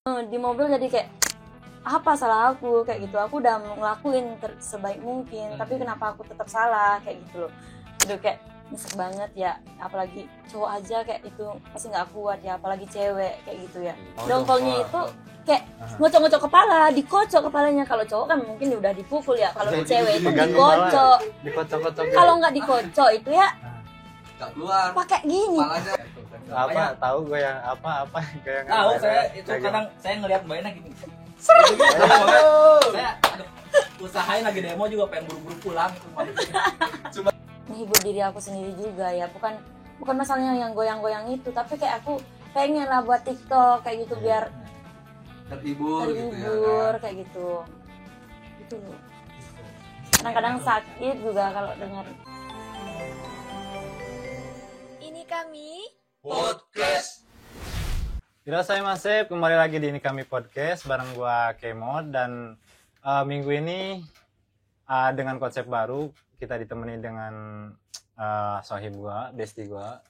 Di mobil jadi kayak apa salah aku kayak gitu, aku udah ngelakuin sebaik mungkin tapi kenapa aku tetap salah kayak gitu loh. Udah kayak nyesek banget ya, apalagi cowok aja kayak itu pasti nggak kuat ya, apalagi cewek kayak gitu ya. Dongkolnya itu kayak ngocok-ngocok kepala, dikocok kepalanya. Kalau cowok kan mungkin udah dipukul ya, kalau cewek itu dikocok. Kalau nggak dikocok itu ya nggak keluar pakai gini. Apa tahu gue yang apa kayak tahu saya itu kadang saya ngelihat Mbak Ena gini. Saya usahain lagi demo juga pengen buru-buru pulang itu Cuma menghibur diri aku sendiri juga ya, bukan masalahnya yang goyang-goyang itu, tapi kayak aku pengen lah buat TikTok kayak gitu biar terhibur gitu ya kan? Kayak gitu loh. Kadang-kadang sakit juga kalau dengar. Ini kami podcast. Masif, kembali lagi di Ini Kami Podcast bareng gua Kemod dan minggu ini dengan konsep baru kita ditemani dengan sohib gua, bestie gua,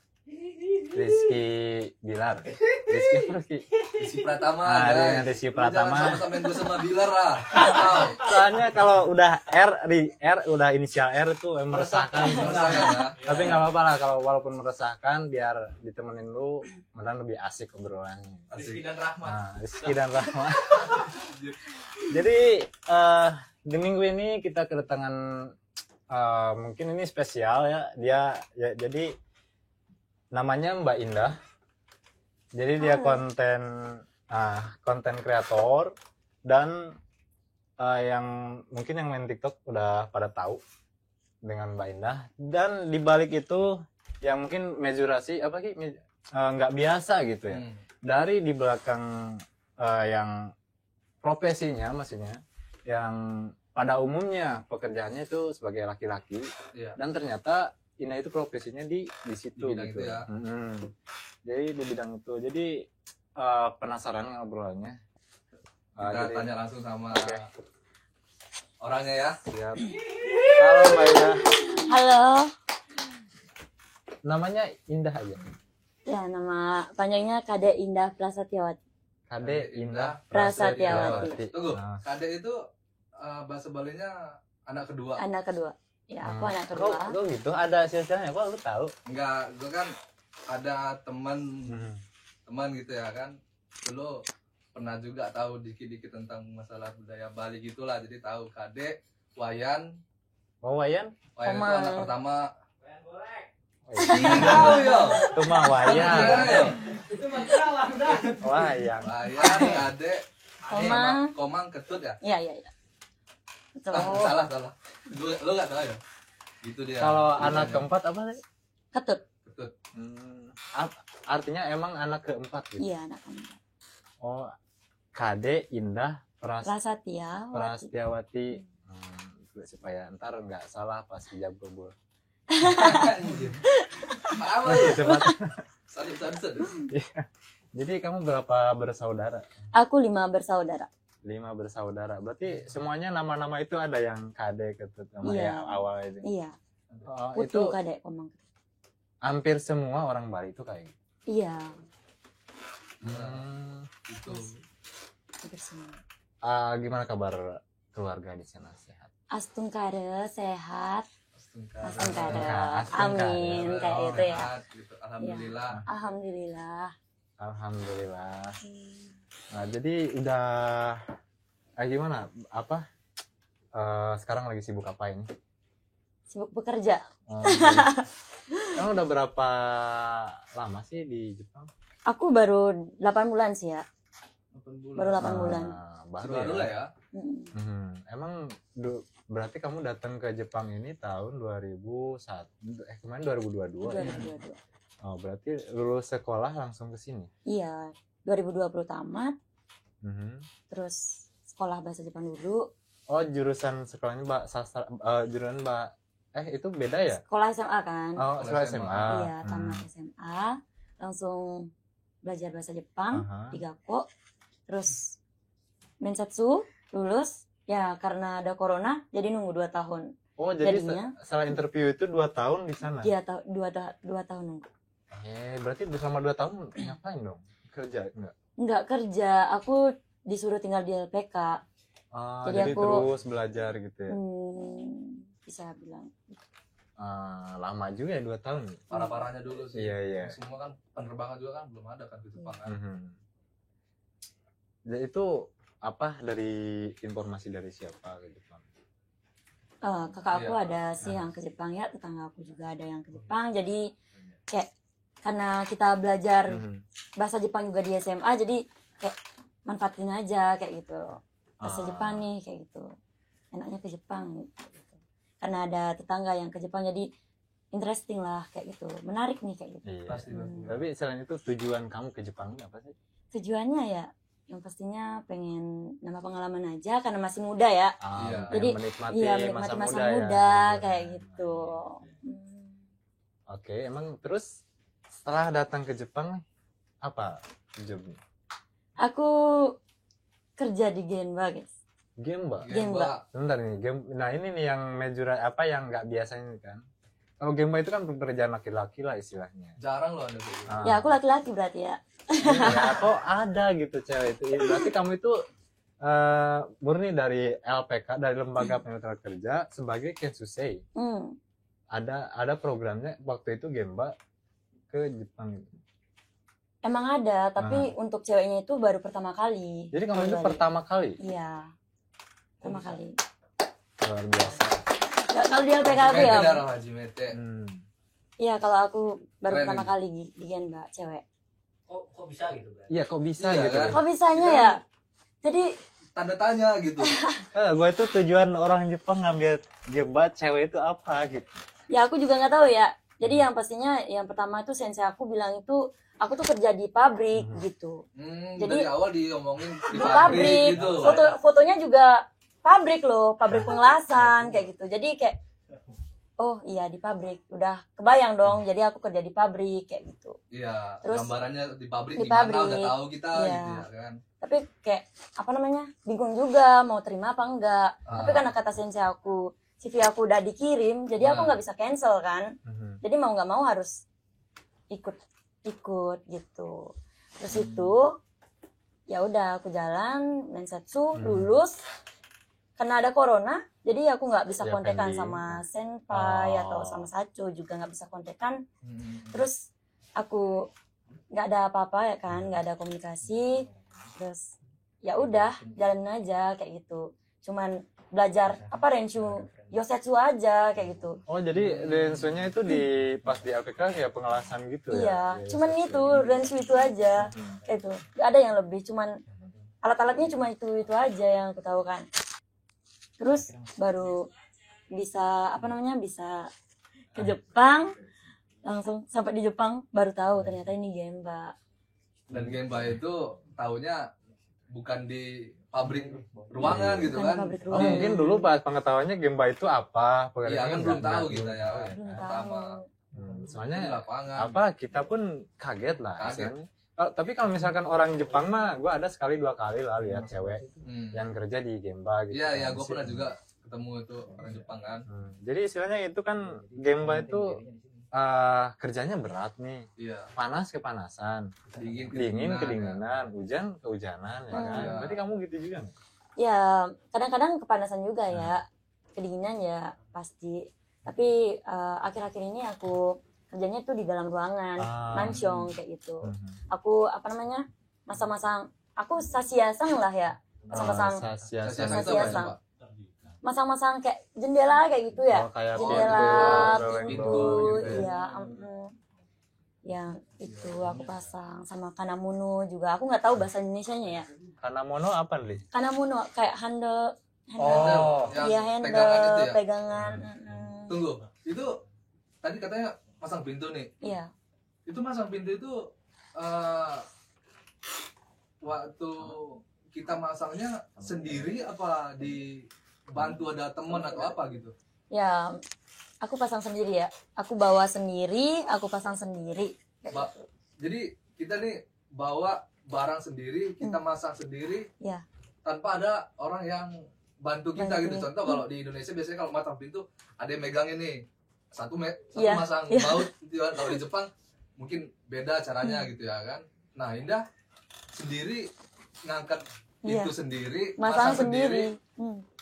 Rizky Bilar. Rizky Pratama. Dengan Rizky Pratama. Jangan sama-samain gue sama Bilar lah. Soalnya kalau udah udah inisial R itu meresahkan. Ya. Tapi nggak apa-apa lah kalau walaupun meresahkan, biar ditemenin lu, mudah lebih asik obrolannya. Rizky dan Rahmat. Rizky dan Rahmat. Jadi di minggu ini kita kedatangan mungkin ini spesial ya. Jadi namanya Mbak Indah. Jadi dia konten kreator dan yang mungkin yang main TikTok udah pada tahu dengan Mbak Indah. Dan di balik itu yang mungkin mejurasi nggak biasa gitu ya. Dari di belakang yang profesinya maksudnya yang pada umumnya pekerjaannya itu sebagai laki-laki, dan ternyata Ina itu profesinya di situ di gitu. Itu ya. Jadi di bidang itu. Jadi penasaran ngobrolnya. Kita tanya langsung sama orangnya ya. Siap. Halo Mbak Indah. Halo. Namanya Indah aja. Ya, nama panjangnya Kade Indah Prasatyawati. Kade Indah Prasatyawati. Tunggu, Kade itu bahasa Balinya anak kedua. Anak kedua. Ya, aku anak kedua. Kok gitu? Ada silsilahnya, kok lu tahu? Enggak, gue kan ada teman gitu ya kan. Dulu pernah juga tahu dikit-dikit tentang masalah budaya Bali gitulah. Jadi tahu Kade, Wayan. Oh, Wayan? Wayan itu anak pertama. Wayan Golek. Itu mah Wayan. Itu mah salah udah. Wayan. Wayan, Kade, Komang, Ketut ya? Iya. Salah. Lu nggak tahu ya? Gitu dia. Kalau anak keempat apa sih? Ketut. Artinya emang anak keempat gitu? Iya, anak keempat. Oh, Kade Indah Prasatyawati. Supaya ntar nggak salah pas hijab bobol. Apa Cepat. Jadi kamu berapa bersaudara? Aku 5 bersaudara. 5 bersaudara. Berarti semuanya nama-nama itu ada yang Kade, Ketut, sama Iya. yang awal itu. Iya. Itu Putu Kade Komang. hampir semua orang Bali itu kayak gitu. Iya. Itu. Hampir semua. Gimana kabar keluarga di sana, sehat? Astungkare sehat. Astungkare. Amin kayak itu ya. Gitu. Alhamdulillah. Alhamdulillah. Nah, jadi udah gimana? Sekarang lagi sibuk apa ini? Sibuk bekerja. Kamu udah berapa lama sih di Jepang? Aku baru 8 bulan sih ya. 8 bulan. Baru 8 bulan. Baru lah ya. Emang berarti kamu datang ke Jepang ini tahun 2001. Kemarin 2022. 2022. Oh, berarti lulus sekolah langsung ke sini. Iya, 2020 tamat. Terus Sekolah bahasa Jepang dulu. Oh, jurusan sekolahnya jurusan itu beda ya? Sekolah SMA kan? Oh, sekolah SMA. Iya, tamat SMA, langsung belajar bahasa Jepang di Gakko. Terus Mensetsu, lulus. Ya, karena ada corona, jadi nunggu 2 tahun. Oh, jadi jadinya, setelah interview itu 2 tahun di sana? Iya, 2 tahun nunggu. Berarti selama 2 tahun ngapain dong? Kerja enggak? nggak kerja, aku disuruh tinggal di LPK. Jadi aku terus belajar gitu ya. Bisa bilang Lama juga ya 2 tahun. Parah-parahnya dulu sih. Iya. Semua kan penerbangan juga kan belum ada kan ke Jepang kan. Jadi itu apa dari informasi dari siapa ke Jepang? Kakak aku ada sih yang ke Jepang ya, tetangga aku juga ada yang ke Jepang. Jadi kayak karena kita belajar bahasa Jepang juga di SMA, jadi kayak manfaatin aja kayak gitu. Bahasa Jepang nih kayak gitu. Enaknya ke Jepang gitu. Karena ada tetangga yang ke Jepang, jadi interesting lah kayak gitu, menarik nih kayak gitu. Iya. Pasti. Tapi selain itu tujuan kamu ke Jepang ini apa sih? Tujuannya ya yang pastinya pengen nambah pengalaman aja karena masih muda ya. Iya. Jadi menikmati, menikmati masa ya. muda kayak gitu. Oke, emang terus setelah datang ke Jepang apa jobnya? Aku kerja di Genba, guys. Gemba. Gemba. Sebentar nih, nah ini nih yang major apa yang nggak biasanya ini kan. Kalau Gemba itu kan pekerjaan laki-laki lah istilahnya. Jarang loh ada kayak gitu. Ya aku laki-laki berarti ya. Ya, kok ada gitu cewek itu. Ya, berarti kamu itu murni dari LPK, dari Lembaga Penetraan Kerja sebagai Kensusei. Ada programnya waktu itu Gemba ke Jepang. Emang ada, tapi untuk ceweknya itu baru pertama kali. Jadi kamu itu pertama kali? Iya. Pertama kali. Luar biasa. Kalau di LPK aku ya. Hajimete. Iya, kalau aku baru Keren pertama ini. kali di Genba, cewek. Kok bisa gitu kan? Iya, kok bisa Iya, gitu? kan? Kok bisanya ya? Jadi Tanda tanya gitu. Gue itu tujuan orang Jepang ngambil Gemba cewek itu apa gitu? ya aku juga nggak tahu ya. Jadi yang pastinya yang pertama itu sensei aku bilang itu aku tuh kerja di pabrik gitu. Jadi dari awal diomongin Di pabrik. gitu. Fotonya juga pabrik loh, pabrik pengelasan kayak gitu. Jadi kayak oh iya di pabrik. Udah kebayang dong. Jadi aku kerja di pabrik kayak gitu. Iya, Terus gambarannya di pabrik di gimana pabrik. udah tahu kita Iya. gitu ya kan. Tapi kayak apa namanya? Bingung juga mau terima apa enggak. Tapi karena kata sensei aku, CV aku udah dikirim, jadi aku nggak bisa cancel kan. Jadi mau nggak mau harus ikut gitu. Terus itu ya udah aku jalan Mensetsu lulus. Karena ada corona, jadi aku nggak bisa Ya, kontekan pending. sama senpai atau sama Sacho juga nggak bisa kontekan. Terus aku nggak ada apa-apa ya kan, nggak ada komunikasi. Terus ya udah jalanin aja kayak gitu. Cuman belajar apa Renshu Yosetsu aja kayak gitu. Oh, jadi Rensunya itu pas di LPK kayak pengelasan gitu ya? Iya, cuman itu Renshu itu aja kayak itu. Gak ada yang lebih, cuman alat-alatnya cuma itu aja yang aku tahu kan. Terus baru bisa bisa ke Jepang, langsung sampai di Jepang baru tahu ternyata ini Gemba. Dan Genba itu taunya bukan di pabrik ruangan gitu Bukan di kan. pabrik Oh, ruangan. mungkin dulu pas pengetahuannya Gemba itu apa? Iya kan belum tahu kita ya. Belum Pertama tahu. di Soalnya lapangan. kita pun kaget lah. Kaget. Istilahnya. Tapi kalau misalkan orang Jepang mah, gue ada sekali 2 kali lah lihat cewek yang kerja di Gemba gitu. Iya, iya, gue pernah juga ketemu itu orang Jepang kan. Jadi istilahnya itu kan Gemba itu kerjanya berat nih, Iya, panas kepanasan, dingin kedinginan, hujan kehujanan, ya kan? Iya. Berarti kamu gitu juga nggak? Ya kadang-kadang kepanasan juga ya, kedinginan ya pasti. Tapi akhir-akhir ini aku kerjanya tuh di dalam ruangan, mansyong kayak gitu. Aku masang-masang, aku sasiasang lah ya, masang-masang Sasiasang Sasiasang. itu apa ya, Pak? masang-masang kayak jendela kayak gitu ya. Oh, kayak Jendela, pintu, pintu, gitu ya. iya, yang itu aku pasang sama kanamuno juga. Aku nggak tahu bahasa Indonesianya ya. Kanamono apa nih? Kanamuno kayak handle, Oh, yang iya pegangan itu handle, ya? pegangan. Tunggu, itu tadi katanya pasang pintu nih. Iya, Itu masang pintu itu waktu kita masangnya sendiri apa dibantu ada teman atau apa gitu? ya aku pasang sendiri ya. Aku bawa sendiri, aku pasang sendiri. Jadi kita nih bawa barang sendiri, kita masang sendiri, Iya. tanpa ada orang yang bantu kita Bantu. gitu. Contoh kalau di Indonesia biasanya kalau masang pintu ada yang megangin nih, satu Iya, masang iya. baut gitu kan. Kalau di Jepang mungkin beda caranya gitu ya kan. Nah Indah sendiri ngangkat Iya. pintu sendiri, Masang masang sendiri.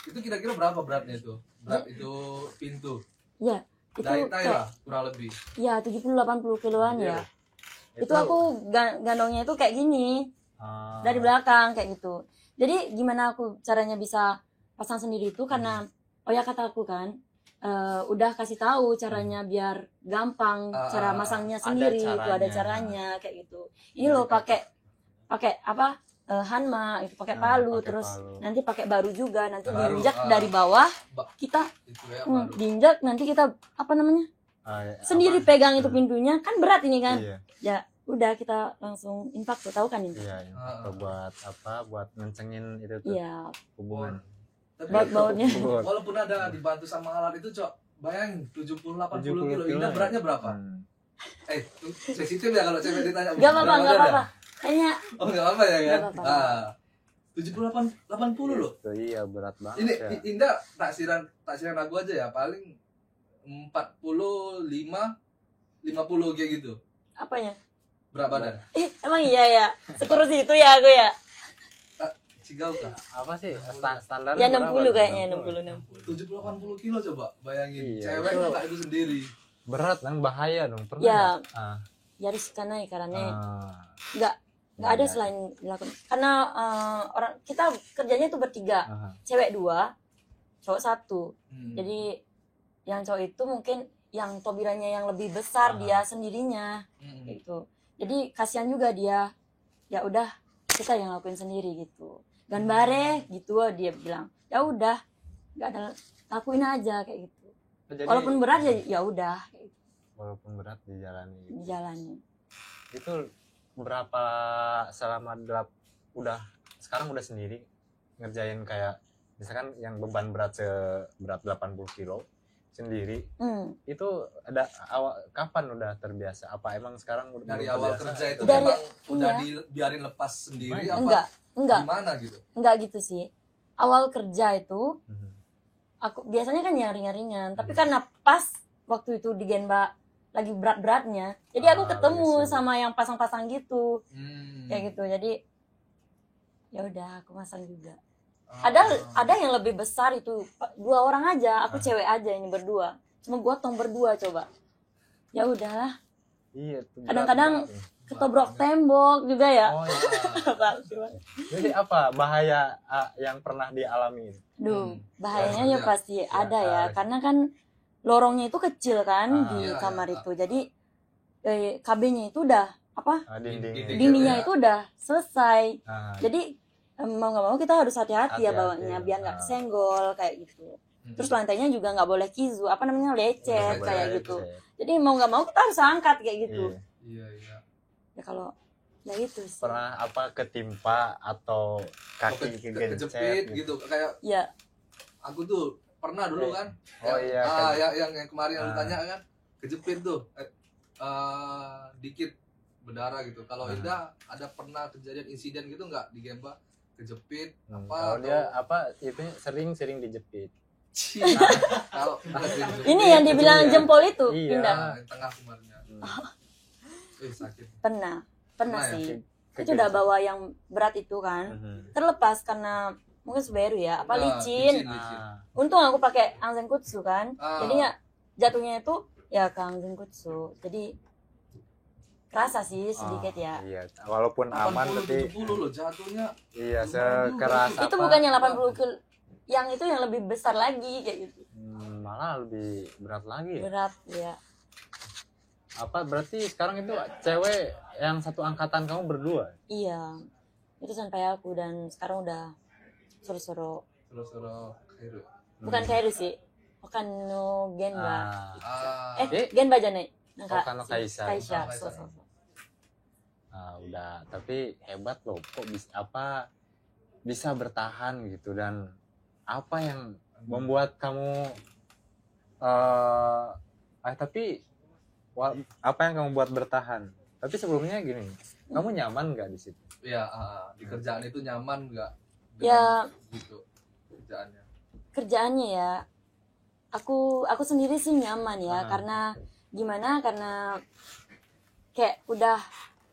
Itu kira-kira berapa beratnya itu? Berat itu pintu. Ya, itu Dari tai kayak lah kurang lebih. ya 70-80 kiloan Iya. ya. Itu aku gandongnya itu kayak gini dari belakang kayak gitu. Jadi gimana aku caranya bisa pasang sendiri itu karena kata aku kan udah kasih tahu caranya biar gampang cara masangnya sendiri itu ada caranya kayak gitu. Ini loh pakai apa Hanma itu pakai palu pakai terus palu. nanti pakai baru juga nanti Baru, diinjak dari bawah kita Itu ya baru. diinjak nanti kita apa namanya sendiri pegang itu pintunya kan berat ini kan Iya. ya udah kita langsung infak tuh tahu kan ini Iya, buat apa? Buat ngencengin itu tuh iya hubungan. Tapi baut-bautnya walaupun ada dibantu sama alat itu, Cok, bayangin 70-80 kilo. Indah ya. beratnya berapa? Sensitif ya kalau cewek ditanya. nggak apa-apa Berat nggak badan apa-apa kayaknya ya? Oh, nggak apa ya kan? Nggak apa-apa. 78-80 loh. Itu iya berat banget Ini ya. Indah taksiran aku aja ya, paling 45 50 kayak gitu. apanya Berat badan. emang iya ya sekurus itu ya aku ya Cigau kah? Apa sih standar? ya 60 kayaknya 60 70-80 kilo coba bayangin. Iya, Cewek itu- nggak itu sendiri. Berat dan bahaya dong. Pernah Ya. nggak? ya riskan aja karena Ah. nggak ada selain dilakukan karena orang kita kerjanya tuh bertiga Aha. cewek 2 cowok 1 Hmm. jadi yang cowok itu mungkin yang tobirannya yang lebih besar dia sendirinya Hmm. gitu jadi kasihan juga dia ya udah kita yang lakuin sendiri gitu ganbare gitu dia bilang ya udah nggak ada lakuin aja kayak gitu Jadi, walaupun berat ya udah kayak gitu, walaupun berat dijalani. dijalani Itu berapa selama udah sekarang udah sendiri ngerjain kayak misalkan yang beban berat seberat 80 kilo sendiri itu ada kapan udah terbiasa apa emang sekarang udah Dari belum awal terbiasa? kerja itu Dari- memang udah iya. dibiarin lepas sendiri enggak apa gimana gitu? enggak gitu sih awal kerja itu Mhm. aku biasanya kan yang ringan-ringan tapi karena pas waktu itu di Genba lagi berat-beratnya jadi aku ketemu lagi sibuk. sama yang pasang-pasang gitu Hmm. kayak gitu jadi ya udah aku masang juga Ah. ada yang lebih besar itu 2 orang aja aku cewek aja ini berdua cuma gotong berdua coba ya udahlah Iya tuh Kadang-kadang berat banget. ketobrok tembok juga ya Oh iya. Jadi apa bahaya yang pernah dialami? Duh, Hmm. bahayanya ya Ya, pasti ada ya, ada. karena kan lorongnya itu kecil kan di iya, kamar iya. itu. Jadi KB-nya itu udah apa? Dinding. Dindingnya ya. itu udah selesai. Ah, Jadi mau nggak mau kita harus hati-hati ya Hati-hati, bawanya biar nggak ah. kesenggol kayak gitu. Hmm. Terus lantainya juga nggak boleh kizu, apa namanya lecet Lecet, kayak lecet. gitu. Jadi mau nggak mau kita harus angkat kayak gitu. Iya. Iya. Ya kalau ya itu sih. Pernah apa ketimpa atau kaki Kejepit kegencet gitu kayak Ya, aku tuh pernah dulu kan. Oh Yang- iya, kan. yang kemarin yang lu Ah. tanya kan kejepit tuh dikit berdarah gitu. Kalau Ah. Indah ada pernah kejadian insiden gitu nggak di Gemba kejepit apa Kalau dia apa itu sering dijepit. kalau ini yang dibilang Iya. jempol itu Iya. pindah. yang tengah kemarinnya sakit Pernah Pernah ya? sih. Itu udah bawa yang berat itu kan. Mhm. Terlepas karena mungkin Subaru ya, apa Nah, licin. licin. Ah, Untung aku pakai Anzenkutsu kan. Ah. Jadinya jatuhnya itu ya ke Anzenkutsu. Jadi kerasa sih sedikit ya. Iya, walaupun aman 80 tapi 70 loh jatuhnya. iya lumayan sekeras juga. Itu apa, bukannya 80 kilo. Yang itu yang lebih besar lagi kayak gitu. malah lebih berat lagi ya. Berat ya. Apa berarti sekarang itu cewek yang satu angkatan kamu berdua? Iya. Itu sampai aku dan sekarang udah suruh-suruh. Suruh Kairu. Bukan Kairu sih. Bukan no Genba. Ah, Genba janai. Kano Kaisa. Kaisa. Kaisa. So. Udah, tapi hebat loh. Kok bisa bertahan gitu dan apa yang membuat kamu tapi apa yang kamu buat bertahan? Tapi sebelumnya gini, kamu nyaman nggak di situ? ya di kerjaan itu nyaman nggak? Ya. Gitu kerjaannya. Kerjaannya ya. Aku sendiri sih nyaman ya Ah. karena gimana? Karena kayak udah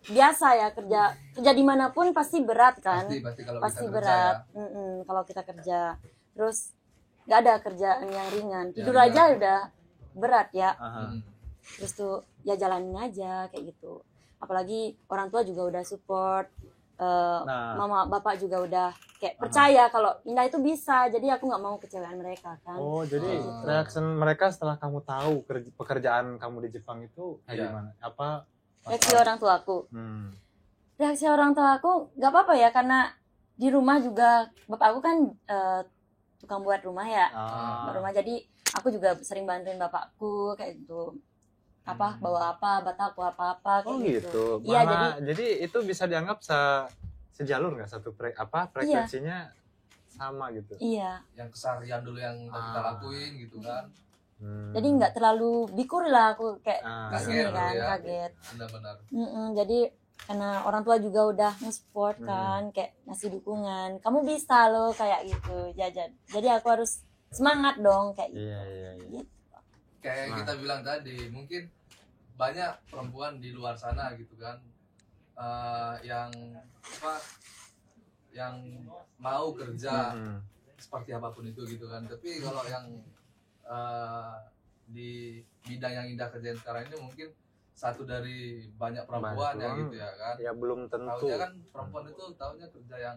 biasa ya, kerja dimanapun pasti berat kan, pasti kalau pasti kita berat. kerja ya. Kalau kita kerja terus nggak ada kerjaan yang ringan, tidur ringan. aja udah berat ya. Aha. Terus tuh ya jalanin aja kayak gitu, apalagi orang tua juga udah support, mama bapak juga udah kayak percaya kalau Indah itu bisa, jadi aku nggak mau kecewaan mereka kan. Oh, jadi reaksi mereka setelah kamu tahu pekerjaan kamu di Jepang itu kayak Iya. gimana? Apa Reaksi orang tua aku, reaksi orang tua aku nggak apa-apa ya, karena di rumah juga bapak aku kan tukang buat rumah ya, buat rumah, jadi aku juga sering bantuin bapakku kayak gitu, bawa bataku apa kayak Oh gitu. Iya, jadi itu bisa dianggap sejalur nggak, satu frekuensinya sama gitu. iya. Yang keseharian dulu yang kita lakuin gitu kan. Jadi nggak terlalu bikur lah aku kayak di sini Kaget kan, ya. kaget. Benar-benar. Jadi karena orang tua juga udah nge-support kan, kayak ngasih dukungan, kamu bisa loh kayak gitu, jadi aku harus semangat dong kayak gitu. Iya. Gitu. Kayak kita bilang tadi, mungkin banyak perempuan di luar sana gitu kan, yang mau kerja seperti apapun itu gitu kan. Tapi kalau yang di bidang yang Indah kerjain sekarang ini mungkin satu dari banyak perempuan ya gitu ya kan. Ya belum tentu. Taunya kan perempuan itu taunya kerja yang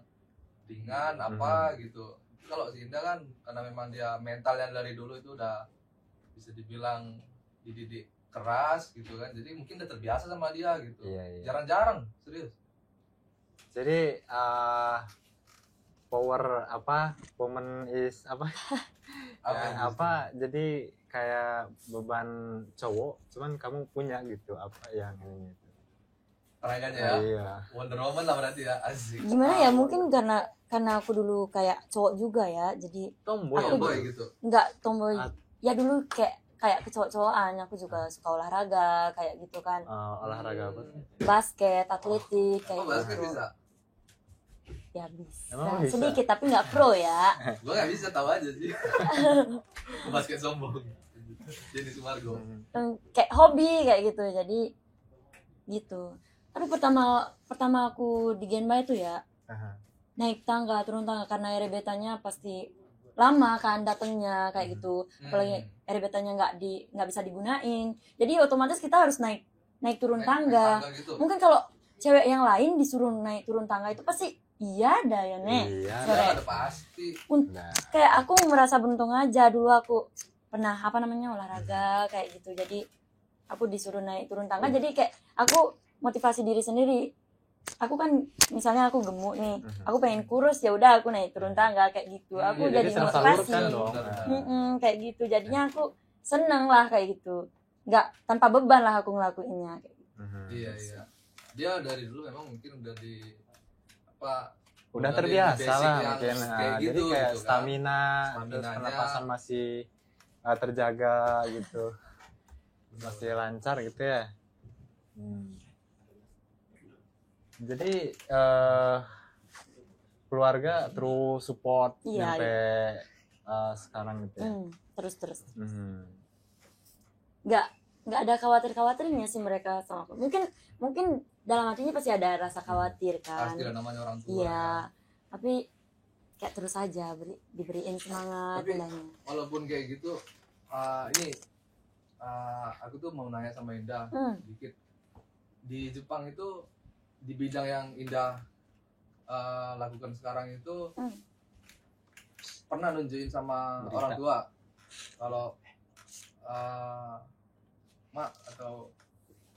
ringan apa gitu. Kalau si Indah kan karena memang dia mentalnya dari dulu itu udah bisa dibilang dididik keras gitu kan, jadi mungkin udah terbiasa sama dia gitu. Iya. Jarang-jarang serius. Jadi woman is jadi kayak beban cowok, cuman kamu punya gitu apa yang ini gitu. Terangannya ya. Iya. Wonder Woman lah berarti ya, asik. Gimana ya, mungkin karena aku dulu kayak cowok juga ya, jadi Tomboy. Tomboy gitu. nggak tomboy ya, dulu kayak kecowok-cowokan, aku juga suka olahraga kayak gitu kan, Olahraga apa? basket, atletik kayak Oh, basket gitu. bisa. Ya bisa, Emang bisa? sedikit tapi nggak pro ya. Gua nggak bisa, tahu aja sih. Basket sombong. Jadi Sumargo. Kayak hobi kayak gitu, jadi gitu. Aduh, pertama aku di Genba itu ya, naik tangga turun tangga, karena erebetanya pasti lama kan datangnya kayak gitu, apalagi erebetanya nggak bisa digunain, jadi otomatis kita harus naik turun tangga. Gitu. Mungkin kalau cewek yang lain disuruh naik turun tangga itu pasti iya dah ya nek. Iya. Cewek. Ada pasti. Kayak aku merasa beruntung aja, dulu aku pernah olahraga kayak gitu, jadi aku disuruh naik turun tangga, jadi kayak aku motivasi diri sendiri. Aku kan misalnya aku gemuk nih, aku pengen kurus, ya udah aku naik turun tangga kayak gitu. Aku jadi motivasi kayak gitu, jadinya aku seneng lah kayak gitu, nggak tanpa beban lah aku ngelakuinnya kayak gitu. Iya. Dia dari dulu memang mungkin udah udah terbiasa lah mungkin. Kayak Jadi gitu, kayak gitu kan. stamina, terus pernapasan masih terjaga gitu, masih lancar gitu ya. Jadi keluarga terus support sampai sekarang gitu ya. Terus nggak ada khawatirnya sih mereka sama aku. Mungkin dalam hatinya pasti ada rasa khawatir kan. Pasti namanya orang tua. Iya, tapi kayak terus aja diberiin semangat. Tapi walaupun kayak gitu, aku tuh mau nanya sama Indah dikit. Di Jepang itu, di bidang yang Indah lakukan sekarang itu, pernah nunjukin sama orang tua kalau Mak atau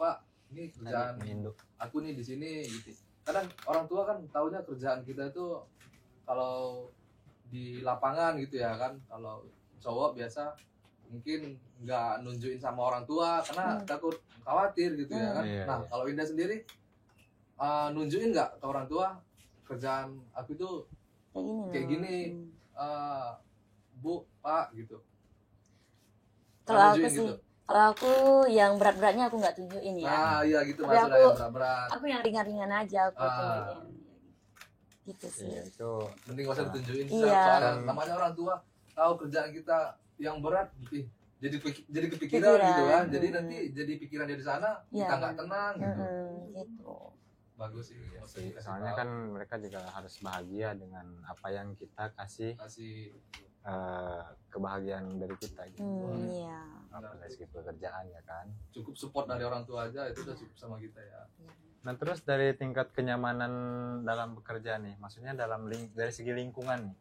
Pak, ini kerjaan aku nih di sini gitu. Kadang orang tua kan taunya kerjaan kita itu kalau di lapangan gitu ya kan. Kalau cowok biasa mungkin nggak nunjukin sama orang tua karena takut khawatir gitu ya kan. Nah, kalau Indah sendiri nunjukin nggak ke orang tua kerjaan aku itu kayak gini, Bu, Pak gitu. Kalau aku sih, kalau aku yang berat-beratnya aku nggak tunjukin ya. Nah, iya gitu, tapi maksudnya yang berat-berat. Aku yang ringan-ringan aja aku tunjukin. Gitu sih. Ya, itu mending gak usah ditunjukin. Iya. Soalnya namanya orang tua tahu kerjaan kita yang berat, jadi kepikiran gitu kan. Jadi Mm-mm. nanti jadi pikiran dia di sana, Iya. kita nggak tenang gitu. Gitu. Bagus sih. maksudnya dikasih Soalnya tahu, kan mereka juga harus bahagia dengan apa yang kita kasih kasih kebahagiaan dari kita gitu. Iya. Apa dari segi pekerjaan ya kan. cukup support dari orang tua aja itu udah cukup sama kita ya. Nah terus dari tingkat kenyamanan dalam bekerja nih, maksudnya dari segi lingkungan nih,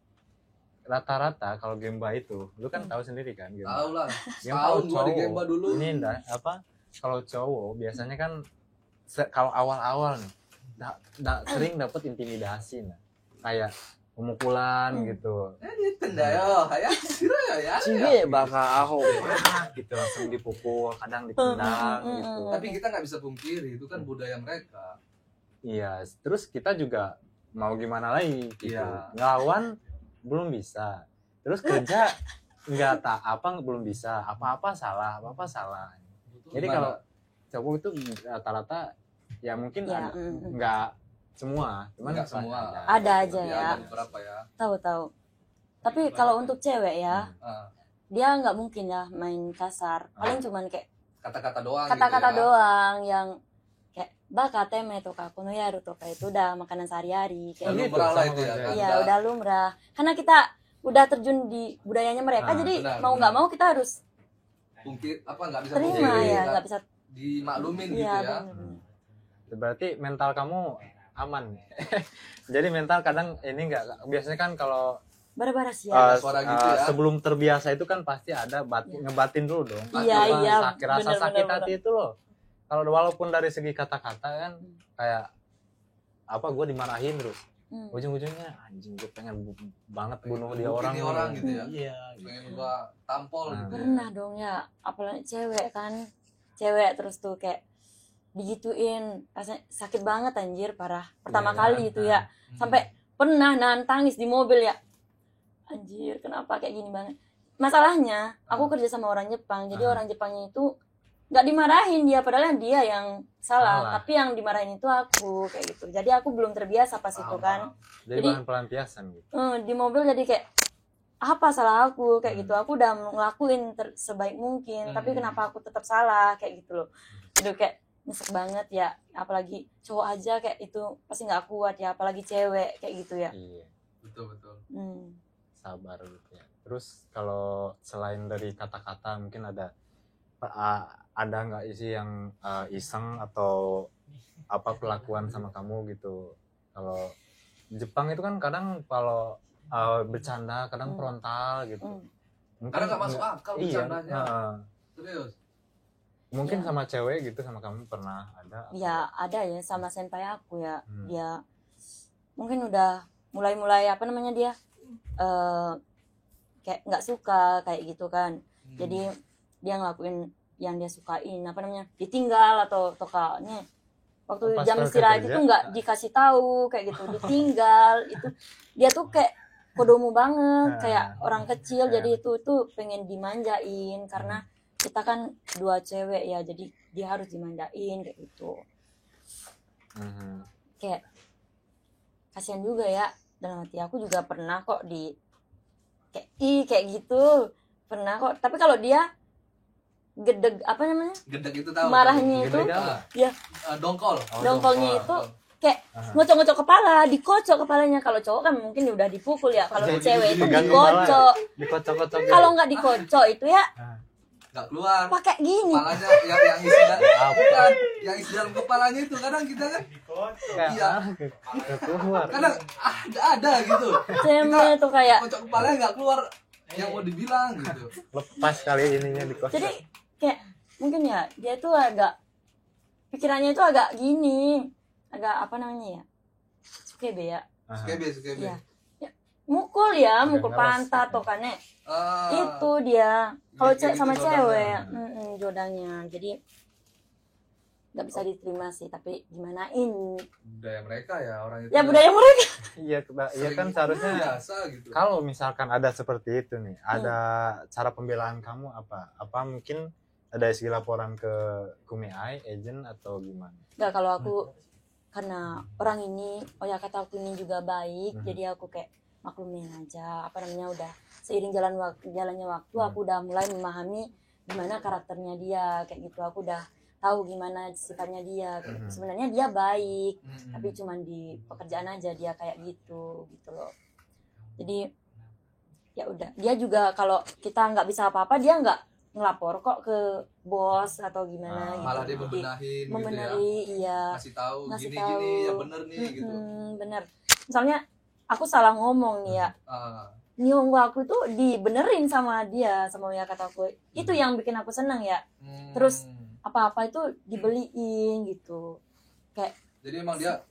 rata-rata kalau Gemba itu, lu kan tahu sendiri kan Gemba. Tahu lah. Yang Tahun kalau gua di cowok, Gemba dulu. ini kalau cowok biasanya kan kalau awal-awal nih sering dapat intimidasi, nah kayak pemukulan gitu. Tenda yo, ya. Sira ya. Cie bakal aho gitu langsung dipukul, kadang ditendang gitu. Tapi kita nggak bisa pungkiri itu kan budaya mereka. Iya, terus kita juga mau gimana lagi gitu. Iya. Ngelawan belum bisa. Terus kerja belum bisa. Apa-apa salah. Jadi kalau cowok itu rata-rata ya mungkin Ya, nggak semua, cuman Nggak semua. Ada aja Tapi ya. ada beberapa ya. Tahu. Tapi kalau untuk cewek ya, Ah, dia nggak mungkin ya main kasar. Paling cuman kayak kata-kata doang kata-kata gitu ya. doang yang kayak baka teme to ka kuno yaru to ka itu udah makanan sehari-hari Udah kayak Gitu, gitu. lumrah lah sama itu ya aja. kan. Iya, udah lumrah. Karena kita udah terjun di budayanya mereka, Ah, jadi benar, mau nggak benar. mau kita harus Pungkir apa nggak bisa terima pungkiri, ya, kan. nggak bisa. Dimaklumin gitu Iya, ya. bener. berarti mental kamu aman. Jadi mental kadang ini nggak, biasanya kan kalau Bara-bara sih ya. suara gitu ya. sebelum terbiasa itu kan pasti ada ngebatin dulu dong. Iya, iya, Rasa bener, sakit bener, hati itu loh. Kalau walaupun dari segi kata-kata kan kayak apa, gue dimarahin terus. Ujung-ujungnya anjing gue pengen banget bunuh dia Bunuh orang gitu ya. Iya. Pengen gua tampol gitu. ya. Pernah dong ya, apalagi cewek kan. Cewek terus tuh kayak digituin, rasanya sakit banget anjir, parah. Pertama Iya, kali itu ya. Sampai pernah nangis di mobil ya. Anjir, kenapa kayak gini banget? Masalahnya, aku kerja sama orang Jepang. Jadi orang Jepangnya itu nggak dimarahin dia, padahal dia yang salah. Tapi yang dimarahin itu aku kayak gitu. Jadi aku belum terbiasa pas itu kan. Jadi Jadi- bahan pelampiasan gitu. Di mobil jadi kayak apa salah aku kayak gitu. Aku udah ngelakuin sebaik mungkin, tapi kenapa aku tetap salah kayak gitu loh. Aduh, kayak nyesek banget ya, apalagi cowok aja kayak itu pasti nggak kuat ya, apalagi cewek kayak gitu ya. Iya. Betul. Sabar gitu ya. Terus kalau selain dari kata-kata mungkin ada nggak sih yang iseng atau apa perlakuan sama kamu gitu? Kalau Jepang itu kan kadang kalau bercanda kadang frontal gitu. Mungkin Karena nggak masuk akal iya, bercandanya. Serius. mungkin Iya. sama cewek gitu, sama kamu pernah ada? atau- Ya ada ya sama senpai aku ya. Hmm. Dia mungkin udah mulai apa namanya dia kayak nggak suka kayak gitu kan. Jadi dia ngelakuin yang dia sukain, apa namanya, ditinggal atau tokanya waktu Pas jam kerja, istirahat itu nggak dikasih tahu kayak gitu, ditinggal. Itu dia tuh kayak kodomu banget, kayak orang kecil. Jadi itu tuh pengen dimanjain karena kita kan dua cewek ya, jadi dia harus dimanjain kayak gitu. Mhm. Kayak kasihan juga ya, dalam hati aku juga pernah kok kayak gitu, pernah kok. Tapi kalau dia gedeg apa namanya, Gedek itu tahu. marahnya itu Gedeg apa? ya Dongkol. dongkolnya itu kayak Aha. ngocok-ngocok kepala, dikocok kepalanya. Kalau cowok kan mungkin udah dipukul ya, kalau Jadi cewek itu digantung dikocok. Dikocok-kocok gitu. Kalau nggak dikocok itu ya Nggak keluar. pakai gini. Kepalanya yang isi Apa? bukan, yang isi dalam kepalanya itu kadang kita kan Kayak, iya. nggak keluar. kadang ada gitu. Cewek tuh kayak Kocok kepalanya nggak keluar yang mau dibilang gitu. Lepas kali ininya dikocok. jadi kayak mungkin ya dia tuh agak pikirannya itu agak gini, agak apa namanya ya, sukebe ya, Aha. Skebe. Iya. Mukul ya, Agak mukul ngeles pantat gitu. tuh kan ya. Ah, Itu dia kalau Kayak gitu sama jodangnya. cewek jodangnya, jadi nggak bisa diterima sih, tapi gimanain budaya mereka ya orang itu. ya, budaya mereka. Iya, iya kan Sering seharusnya biasa gitu. kalau misalkan ada seperti itu nih, ada cara pembelaan kamu apa? Apa mungkin ada segi laporan ke Kumiai, agent atau gimana? Nggak, kalau aku karena orang ini, oh ya kata aku ini juga baik, jadi aku kayak maklumin aja, apa namanya, udah seiring jalannya waktu aku udah mulai memahami gimana karakternya dia kayak gitu. Aku udah tahu gimana sifatnya dia. Sebenarnya dia baik, tapi cuman di pekerjaan aja dia kayak gitu loh. Jadi ya udah, dia juga kalau kita nggak bisa apa-apa dia nggak ngelapor kok ke bos atau gimana gitu. Malah dia membenahin membenahi, gitu ya. iya, Ngasih tahu ngasih gini tahu. ya bener nih gitu. Bener. Misalnya aku salah ngomong nih ya, Nihongo aku itu dibenerin sama dia, sama ya kataku. Itu yang bikin aku senang ya. Terus apa-apa itu dibeliin gitu. Kayak jadi emang dia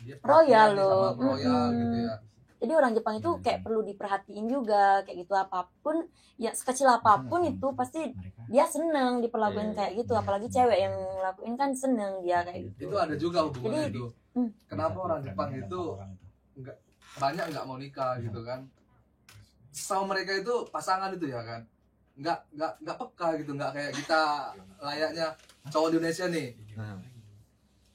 dia royal perhatian nih sama loh. royal gitu ya. Jadi orang Jepang itu kayak perlu diperhatiin juga kayak gitu, apapun ya sekecil apapun itu pasti dia seneng diperlakuin kayak gitu, apalagi cewek yang ngelakuin kan seneng dia kayak gitu. Itu ada juga hubungannya Jadi, itu. Kenapa orang Jepang itu banyak nggak mau nikah gitu kan? Sama mereka itu pasangan itu ya kan, nggak peka gitu, nggak kayak kita layaknya cowok di Indonesia nih.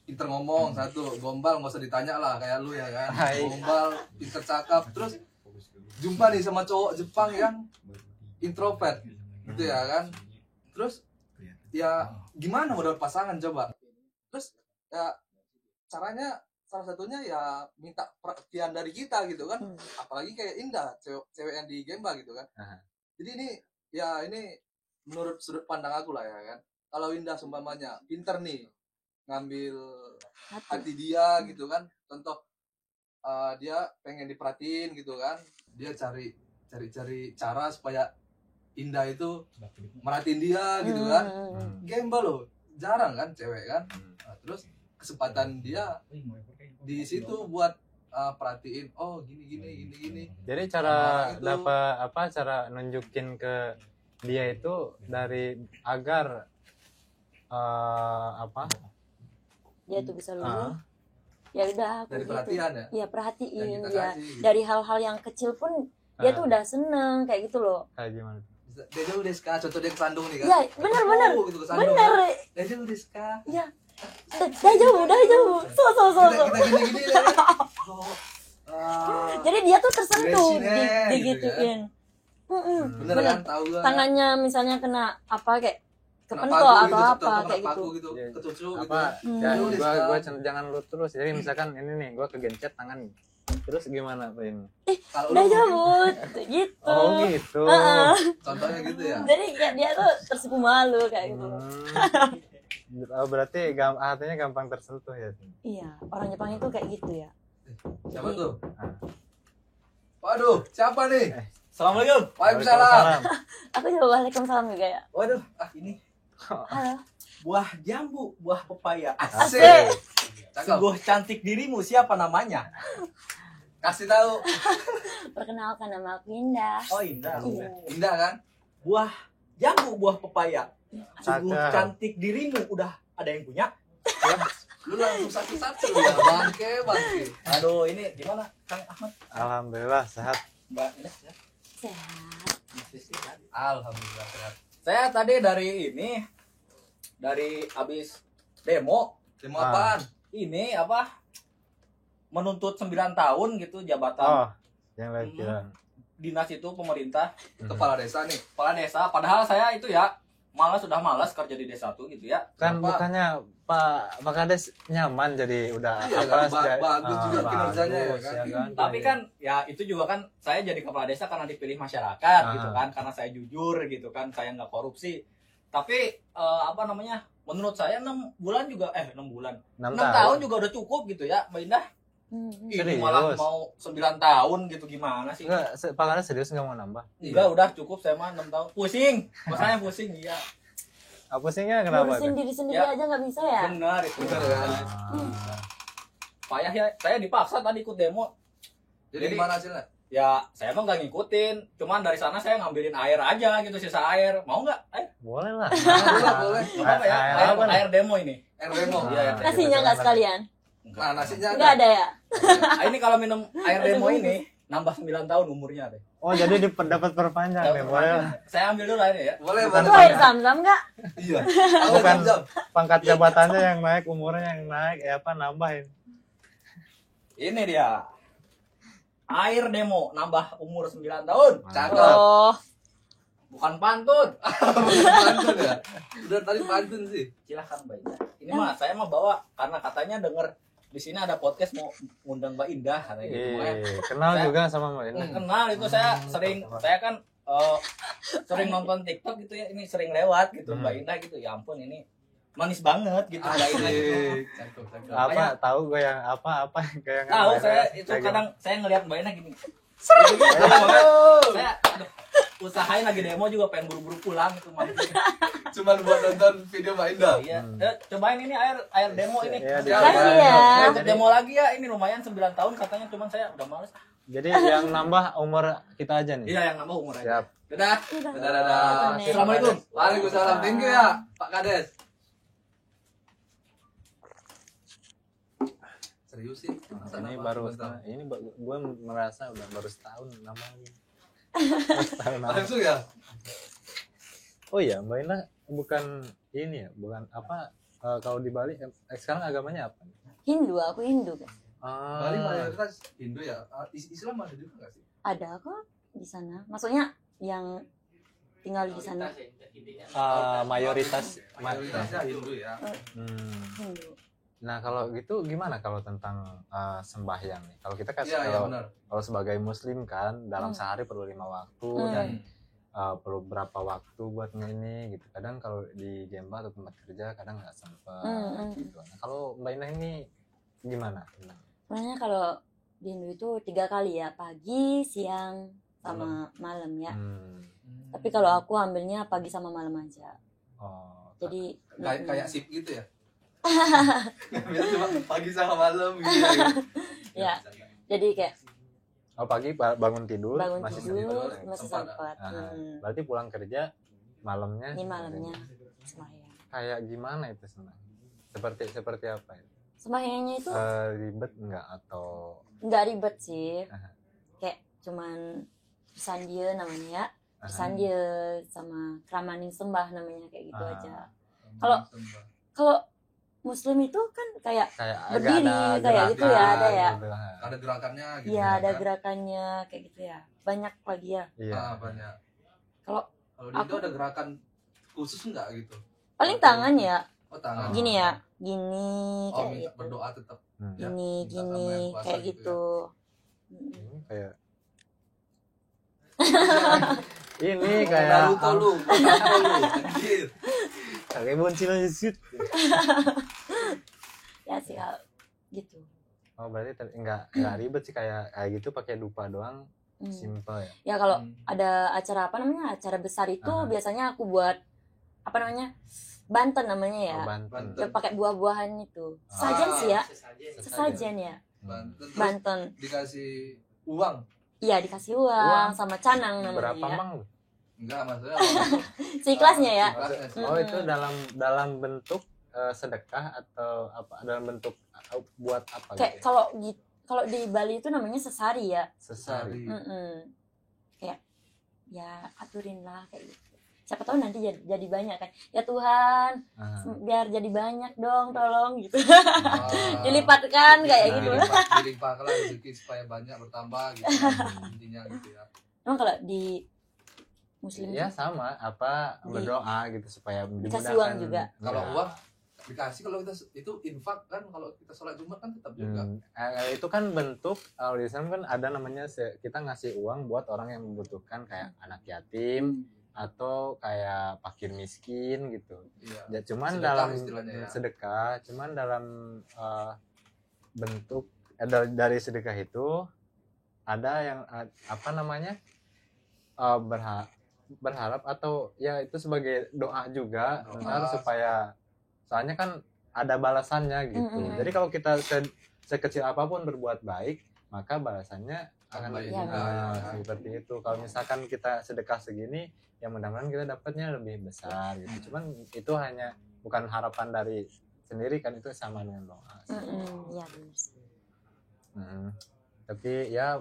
Pinter ngomong satu, gombal nggak usah ditanya lah kayak lu ya kan, gombal, pinter cakap, terus jumpa nih sama cowok Jepang yang introvert gitu ya kan, terus ya gimana mau dapat pasangan coba? Terus ya caranya salah satunya ya minta perhatian dari kita gitu kan, apalagi kayak Indah cewek yang di Gemba gitu kan. Jadi ini menurut sudut pandang aku lah ya kan, kalau Indah seumpamanya pinter nih ngambil hati dia gitu kan, contoh dia pengen diperhatiin gitu kan, dia cari cara supaya Indah itu merhatiin dia gitu kan. Gemba loh jarang kan cewek kan. Terus kesempatan dia di situ buat perhatiin, oh gini. Jadi cara dapat cara nunjukin ke dia itu dari agar dia tuh bisa lulus. Ya udah aku dari gitu. perhatian ya. Iya, perhatiin Yang kita dia. kasih, gitu. Dari hal-hal yang kecil pun dia tuh udah seneng kayak gitu loh. Kayak gimana? Dia jauh deska, contoh dia kesandung nih kan. Iya, benar. Gitu, kesandung, Benar. kan? Dia jauh deska. Iya. Dah jauh. So. Kita gini ya. Jadi dia tuh tersentuh Beresinnya, digituin. Bener kan, tahu gua. Tangannya misalnya kena apa kayak Kena kepentok paku atau gitu, apa kena kayak paku gitu. gitu, kecucu gitu. Apa ya, Jauh deska. gua jangan lu terus. Jadi misalkan ini nih gua kegencet tangan nih. Terus gimana Pak ini? Kalau Udah lu jauh gitu. Oh gitu. contohnya gitu ya. Jadi kayak dia tuh tersipu malu kayak gitu. Oh, berarti artinya gampang tersentuh ya. Iya, orang Jepang itu kayak gitu ya. Siapa tuh? Waduh, siapa nih? Assalamualaikum. Waalaikumsalam. Aku juga waalaikumsalam juga ya. Waduh, ini Halo. buah jambu, buah pepaya. Asik. Cakep. Sungguh cantik dirimu, siapa namanya? Kasih tahu. Perkenalkan, nama aku Indah. Oh, Indah. Iya. Indah kan? Buah jambu, buah pepaya. Sungguh Cakep. cantik dirimu, udah ada yang punya? Lu langsung satu-satu ya. Bangke. Aduh, ini gimana, Kang Ahmad? Alhamdulillah sehat. Mbak Indah, ya? Sehat. Masih sehat. Alhamdulillah sehat. Saya tadi dari habis demo, Demo apaan? ini apa? Menuntut 9 tahun gitu jabatan Oh, yang lagi bilang. dinas itu pemerintah, Kepala desa nih. kepala desa. Padahal saya itu ya sudah malas kerja di desa tuh gitu ya. Kan Kenapa? bukannya Pak Kades nyaman jadi udah Iya, apa kan? Bagus juga kinerjanya ya bagus, kan? Tapi kan ya itu juga kan saya jadi kepala desa karena dipilih masyarakat gitu kan, karena saya jujur gitu kan, saya nggak korupsi. Tapi menurut saya 6 bulan juga 6 bulan 6 tahun juga udah cukup gitu ya, Mbak Indah. Ini Serius? malah mau 9 tahun gitu, gimana sih? Enggak, Pak Kades serius nggak mau nambah? Enggak, udah cukup saya mah 6 tahun. Pusing, makanya pusing iya. Apa sihnya kenapa? Ngurusin tuh? diri sendiri Ya. aja nggak bisa ya? Benar itu. Benar kan? Payah ya, saya dipaksa tadi ikut demo. Jadi gimana hasilnya? Ya, saya mah nggak ngikutin. Cuman dari sana saya ngambilin air aja gitu, sisa air. Mau nggak? Air? Boleh lah. Boleh. Nggak apa ya? Air apa nih? Air demo ini. Air demo. Iya, air demo. Nasinya nggak sekalian? Nah, nasinya Nggak ada ya? Ah, ini kalau minum air demo ini nambah 9 tahun umurnya deh. Oh, jadi dapat perpanjang nih, boleh lah. Saya ambil dulu airnya ya. Boleh, Bukan Itu air zam-zam nggak? Iya. Bukan. Jam. Pangkat jabatannya yang naik, umurnya yang naik, nambahin. Ini dia. Air demo nambah umur 9 tahun. Cakep. Oh, Bukan pantun. Pantun ya? Udah tadi pantun sih. Silahkan Mbak Indah. Ini mah saya mah bawa karena katanya denger di sini ada podcast mau ngundang Mbak Indah katanya gitu. Makanya Kenal Saya- juga sama Mbak Indah. kenal itu saya kan sering nonton TikTok gitu ya, ini sering lewat gitu Mbak Indah gitu. Ya ampun ini manis banget gitu Mbak Indah gitu. Cakep. Apa tahu gue yang apa yang Tahu yang- saya itu kayak kadang saya ngelihat Mbak Indah gini. Saya usahain lagi demo juga pengen buru-buru pulang itu mah. Cuman buat nonton video Mbak Indah. Iya. Cobain ini air demo ini. Iya, Makasih ya. Saya ikut demo lagi ya, ini lumayan 9 tahun katanya, cuman saya udah males. Jadi yang nambah umur kita aja nih. Iya, yang nambah umur aja. Siap. Dadah. Dadah. Assalamualaikum. Waalaikumsalam. Thank you ya Pak Kades. Serius sih? Masa Ini nambah baru sebentar? ini gue merasa udah baru setahun namanya. Setahun nambah. Langsung ya? Oh iya, Mbak Indah bukan ini ya, bukan apa kalau di Bali sekarang agamanya apa? Hindu, aku Hindu kan. Bali mayoritas Hindu ya? Islam ada juga nggak sih? Ada kok di sana. Maksudnya yang tinggal di sana Mayoritas. Mayoritasnya Hindu ya. Hindu. Nah kalau gitu gimana kalau tentang sembahyang nih? Kalau kita kan Iya, iya benar. kalau sebagai Muslim kan dalam sehari perlu 5 waktu dan perlu berapa waktu buat ini gitu. Kadang kalau di Gemba atau tempat kerja kadang nggak sempat gitu. Nah kalau Mbak Indah ini gimana? Sebenarnya kalau di Hindu itu 3 kali ya, pagi, siang, sama malam ya. Tapi kalau aku ambilnya pagi sama malam aja. Oh, Jadi Kayak sip gitu ya? Biasa cuma pagi sama malam gitu ya. Ya, jadi kayak oh pagi bangun tidur bangun masih tidur sempat. masih sempat. sempat. Berarti pulang kerja malamnya. Ini malamnya sembahyang. Kayak gimana itu sembahyang? Seperti apa ya? Sembahyangnya itu Ribet enggak atau nggak ribet sih. Kayak cuman sandia namanya ya. Sandia sama kramaning sembah namanya kayak gitu aja. Kalau Muslim itu kan kayak berdiri kayak gitu ya, ada ya. Gitu. Ada gerakannya gitu. Iya, ada kan? gerakannya kayak gitu ya. Banyak lagi ya. Iya. Banyak. Kalau di Indo ada gerakan khusus enggak gitu? paling tangan ya. Oh, tangan. Gini ya. Gini Oh, kayak minta gitu. berdoa tetap. Ya, Gini, minta sama gini yang kuasa kayak gitu gitu. Ini kayak ini kayak Naruto lu, anjir. kayak boncil aja sih. Ya sih kalau gitu. Oh berarti enggak ribet sih kayak gitu pakai dupa doang, simple ya. Ya kalau ada acara apa namanya? Acara besar itu biasanya aku buat apa namanya? Banten namanya ya. Oh, Banten. Ya pakai buah-buahan itu. Sajen sih ya. Sesajen ya. Banten. Terus Banten. dikasih uang. Iya dikasih uang sama canang namanya Berapa ya. mang? Enggak, maksudnya Seikhlasnya ya. Oh itu dalam bentuk sedekah atau apa? Dalam bentuk buat apa? Kayak kalau di Bali itu namanya sesari ya. Sesari. Kayak ya aturin lah kayak gitu. Siapa tahu nanti jadi banyak kan. Ya Tuhan, biar jadi banyak dong, tolong gitu. Dilipatkan kayak gitu. Dilimpahkan lah rezeki supaya banyak bertambah gitu. Intinya gitu ya. Emang kalau di Muslim Iya sama apa berdoa gitu supaya dikasih uang juga. Kalau uang dikasih, kalau kita itu infak kan, kalau kita sholat Jumat kan tetap juga. Itu kan bentuk kalau di Islam kan ada namanya kita ngasih uang buat orang yang membutuhkan kayak anak yatim atau kayak fakir miskin gitu. Iya. Ya cuman Sedekah dalam istilahnya ya. sedekah, cuman dalam bentuk dari sedekah itu ada yang apa namanya berharap atau ya itu sebagai doa juga ntar supaya soalnya kan ada balasannya gitu. Jadi kalau kita sekecil apapun berbuat baik maka balasannya akan baik seperti itu. Kalau misalkan kita sedekah segini ya mudah-mudahan kita dapatnya lebih besar gitu. Cuman itu hanya bukan harapan dari sendiri kan, itu sama dengan doa. Iya benar. Tapi ya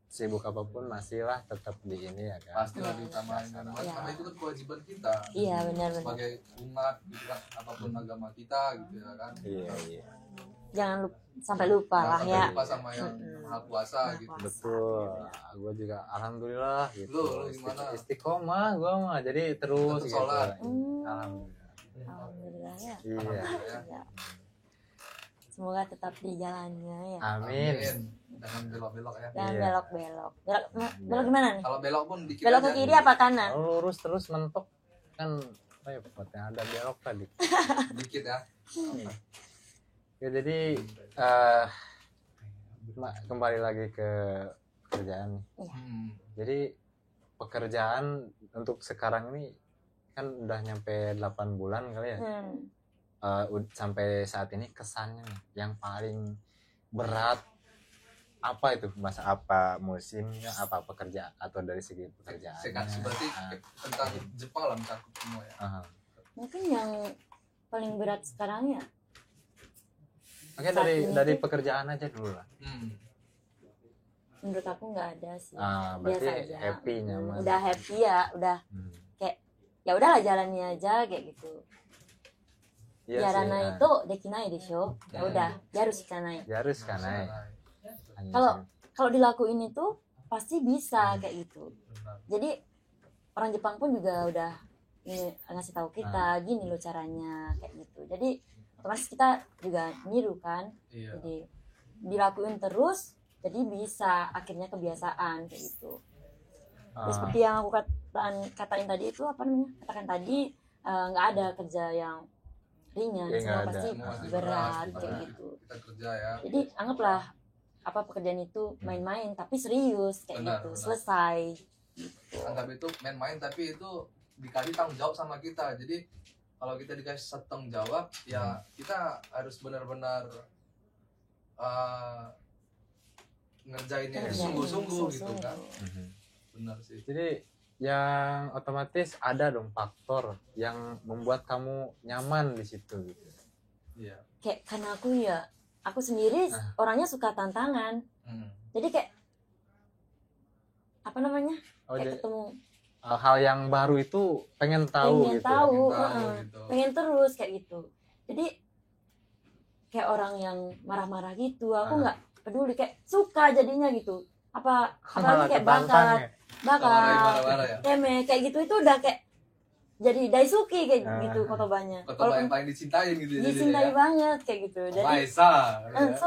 sibuk apapun masihlah tetap di ini ya kan. Pasti lah ditamain karena itu kan kewajiban kita. Iya benar. Sebagai umat gitu kan, apapun agama kita gitu ya kan. Iya. jangan sampai lupa lah Sampai ya. lupa sama yang maha kuasa Maha gitu. kuasa. Betul. Gue juga alhamdulillah gitu. Lu gimana? Istiqomah gue mah. Jadi terus Tetap gitu. sholat. Alhamdulillah. Alhamdulillah ya. Iya. Ya. Semoga tetap di jalannya ya. Amin. Jangan belok-belok ya. Jangan Iya. belok-belok. Belok gimana nih? Kalau belok pun dikit Belok ke aja. kiri apa kanan? Kalau lurus terus mentok kan repotnya ada belok tadi. Dikit ya. Ya jadi kembali lagi ke pekerjaan. Jadi pekerjaan untuk sekarang ini kan udah nyampe 8 bulan kali ya. Sampai saat ini kesannya nih, yang paling berat apa itu, masa apa musimnya, apa pekerjaan atau dari segi pekerjaan. Seperti tentang Jepang lah mencakup semua ya. Mungkin yang paling berat sekarang ya. Oke, Saat ini dari tuh- pekerjaan aja dulu lah. Menurut aku nggak ada sih. Berarti Biasa aja. happy, nyaman. Udah happy ya, udah ya udahlah jalani aja kayak gitu. Iya Yarana sih, itu dekinai desho. Ya udah, harus ikanai. harus kan Kalau dilakuin itu pasti bisa kayak gitu. Jadi orang Jepang pun juga udah ngasih tahu kita gini loh caranya kayak gitu. Jadi otomatis kita juga niru kan. Iya. Jadi dilakuin terus jadi bisa akhirnya kebiasaan kayak gitu. Terus seperti yang aku katain tadi itu apa namanya? Katakan tadi nggak ada kerja yang ringan, Ya, semua nggak pasti Semua pasti berat gitu kayak kan. gitu. Kita kerja ya. Jadi anggaplah apa pekerjaan itu main-main tapi serius kayak Benar, gitu, benar. selesai gitu. Anggap itu main-main tapi itu dikasih tanggung jawab sama kita. Jadi kalau kita dikasih tanggung jawab ya kita harus benar-benar ngerjainnya Kerjain sungguh-sungguh gitu kan. sungguh-sungguh. Benar sih. Jadi yang otomatis ada dong faktor yang membuat kamu nyaman di situ gitu. Iya. Kayak karena aku sendiri orangnya suka tantangan. Jadi kayak apa namanya? Kayak ketemu Hal yang baru itu pengen tahu pengen gitu. tahu, gitu. pengen terus kayak gitu. Jadi kayak orang yang marah-marah gitu, aku nggak peduli, kayak suka jadinya gitu. Apalagi Malah kayak ketantang ya. bakar, Marah-marah ya. teme kayak gitu itu udah kayak jadi daisuki kayak gitu kotobannya. Kotoba yang paling dicintain gitu ya. dicintai banget kayak gitu. Jadi Maesa. so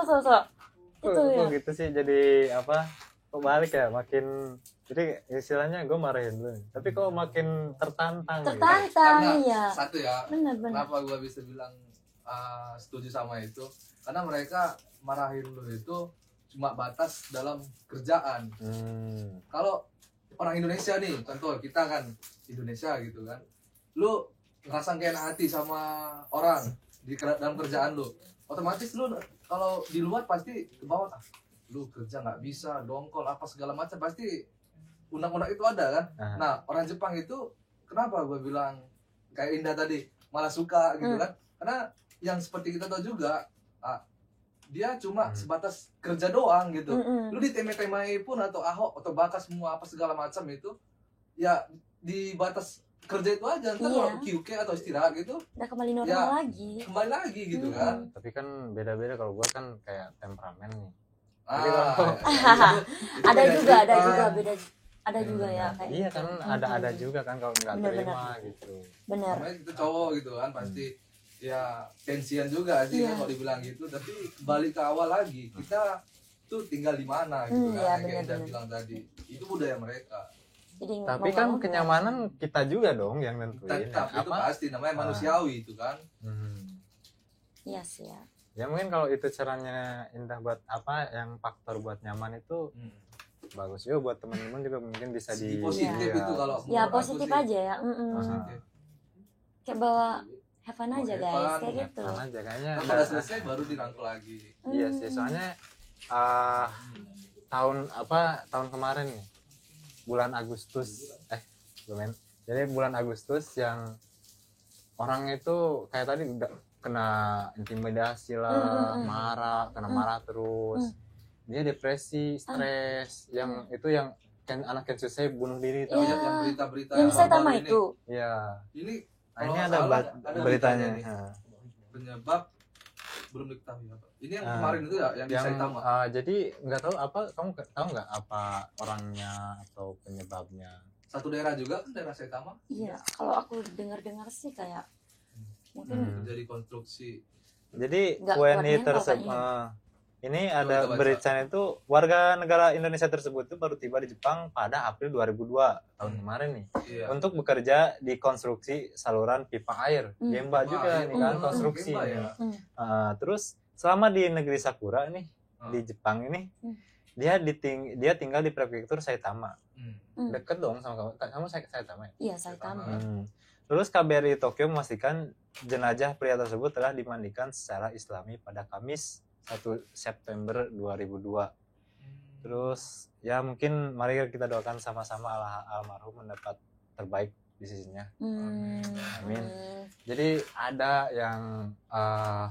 itu ya. Kok gitu sih, jadi apa? Kok balik ya, makin jadi istilahnya gue marahin dulu nih. Tapi kok makin tertantang gitu. Tertantang Karena ya. satu ya, Benar-benar. kenapa gue bisa bilang setuju sama itu, karena mereka marahin lu itu cuma batas dalam kerjaan. Kalau orang Indonesia nih, contoh kita kan Indonesia gitu kan, lu ngerasa gak enak hati sama orang dalam kerjaan lu, otomatis lu kalau di luar pasti ke bawah, lu kerja nggak bisa, dongkol apa segala macam, pasti undang-undang itu ada kan. Nah orang Jepang itu kenapa gue bilang kayak Indah tadi malah suka gitu kan, karena yang seperti kita tahu juga dia cuma sebatas kerja doang gitu. Lu diteme-temai pun atau ahok atau bakas semua apa segala macam itu ya di batas kerja itu aja, ntar kalau QK atau istirahat gitu Udah kembali normal Ya, lagi. kembali lagi gitu kan. Tapi kan beda-beda, kalau gue kan kayak temperamen nih. Ada juga beda. Ada juga ya kayak Iya gitu. kan, ada juga kan kalau nggak Bener-bener. terima gitu. Bener. Namanya kita cowok gitu kan pasti ya tensian juga sih kan Iya. kalau dibilang gitu, tapi balik ke awal lagi, kita tuh tinggal di mana gitu Iya, kan, yang kayak Indah bener-bener. bilang tadi itu budaya mereka. Jadi Tapi mau kan nggak mau, kenyamanan kita juga dong yang nentuin. Tetap itu pasti namanya manusiawi itu kan. Iya sih ya. Ya mungkin kalau itu caranya Indah buat apa, yang faktor buat nyaman itu bagus juga buat teman-teman juga, mungkin bisa Segi di positif ya. itu kalau Ya menurut aku positif sih. aja ya. Positif. Kayak bawa have fun aja Have guys, fun, kayak gitu. Sama aja kayaknya. Nah, kalau selesai baru dirangkul lagi. Iya sih, soalnya tahun kemarin nih, bulan Agustus, jadi bulan Agustus yang orang itu kayak tadi udah kena intimidasi lah, marah terus, dia depresi, stres, yang itu yang kan anak kecil saya bunuh diri, tahu Iya. ya? Yang berita-berita Yang saya baru tama ini. itu. Iya. Ini Nah, ini kalau ada salah, beritanya nih. nih. Penyebab belum diketahui apa. Ini yang kemarin itu ya, yang di Saitama. Jadi nggak tahu apa, kamu tahu nggak apa orangnya atau penyebabnya? Satu daerah juga kan, daerah Saitama. Iya, kalau aku dengar-dengar sih kayak mungkin Jadi konstruksi. Jadi Nggak WNI kuat mental tersebut ini Coba ada kita baca. beritanya itu warga negara Indonesia tersebut itu baru tiba di Jepang pada April 2002 tahun kemarin nih Iya. untuk bekerja di konstruksi saluran pipa air. Gemba Pipa juga air. nih kan Oh, konstruksi. Gemba ya. Terus selama di negeri Sakura nih di Jepang ini dia tinggal di prefektur Saitama. Deket dong sama kamu. Kamu Saitama ya? iya Saitama. Terus KBRI Tokyo memastikan jenazah pria tersebut telah dimandikan secara Islami pada Kamis 1 September 2002. Terus ya mungkin mari kita doakan sama-sama almarhum mendapat terbaik di sisinya. Amin. Jadi ada yang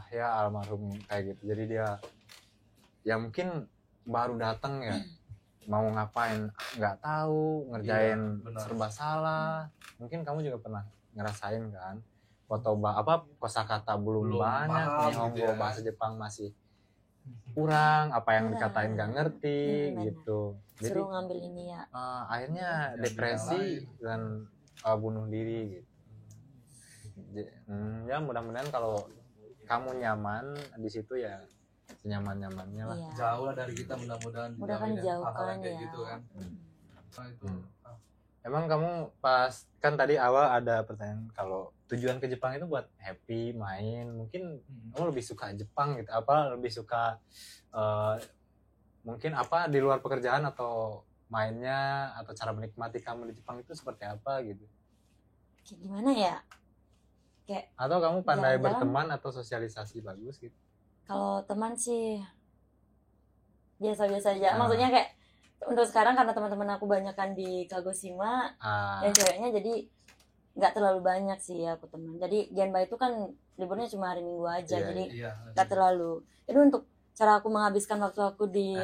ya almarhum kayak gitu. Jadi dia ya mungkin baru datang ya, mau ngapain nggak tahu, ngerjain benar. serba salah. Mungkin kamu juga pernah ngerasain kan, kosakata belum banyak, paham Nihongo gitu ya. bahasa Jepang masih kurang, apa yang Benar. dikatain nggak ngerti Benar. gitu. Jadi Suruh ngambil ini ya. akhirnya Yang depresi lain. dan bunuh diri gitu. Ya mudah-mudahan kalau kamu nyaman di situ ya senyaman-nyamannya lah. Iya. Jauh lah dari kita, mudah-mudahan Mudah-mudahan dijauhin hal-hal jauhkan yang kayak ya. gitu kan. Nah, itu. Emang kamu pas kan tadi awal ada pertanyaan kalau tujuan ke Jepang itu buat happy, main, mungkin kamu lebih suka Jepang gitu, apa lebih suka mungkin apa di luar pekerjaan atau mainnya atau cara menikmati kamu di Jepang itu seperti apa gitu? Kayak gimana ya? Atau kamu pandai Jalan-jalan. berteman atau sosialisasi bagus gitu? Kalau teman sih biasa-biasa aja. Maksudnya kayak untuk sekarang karena teman-teman aku banyak kan di Kagoshima yang ceweknya, jadi nggak terlalu banyak sih aku teman. Jadi Genba itu kan liburnya cuma hari Minggu aja, Iya, jadi Iya. nggak terlalu. Jadi untuk cara aku menghabiskan waktu aku di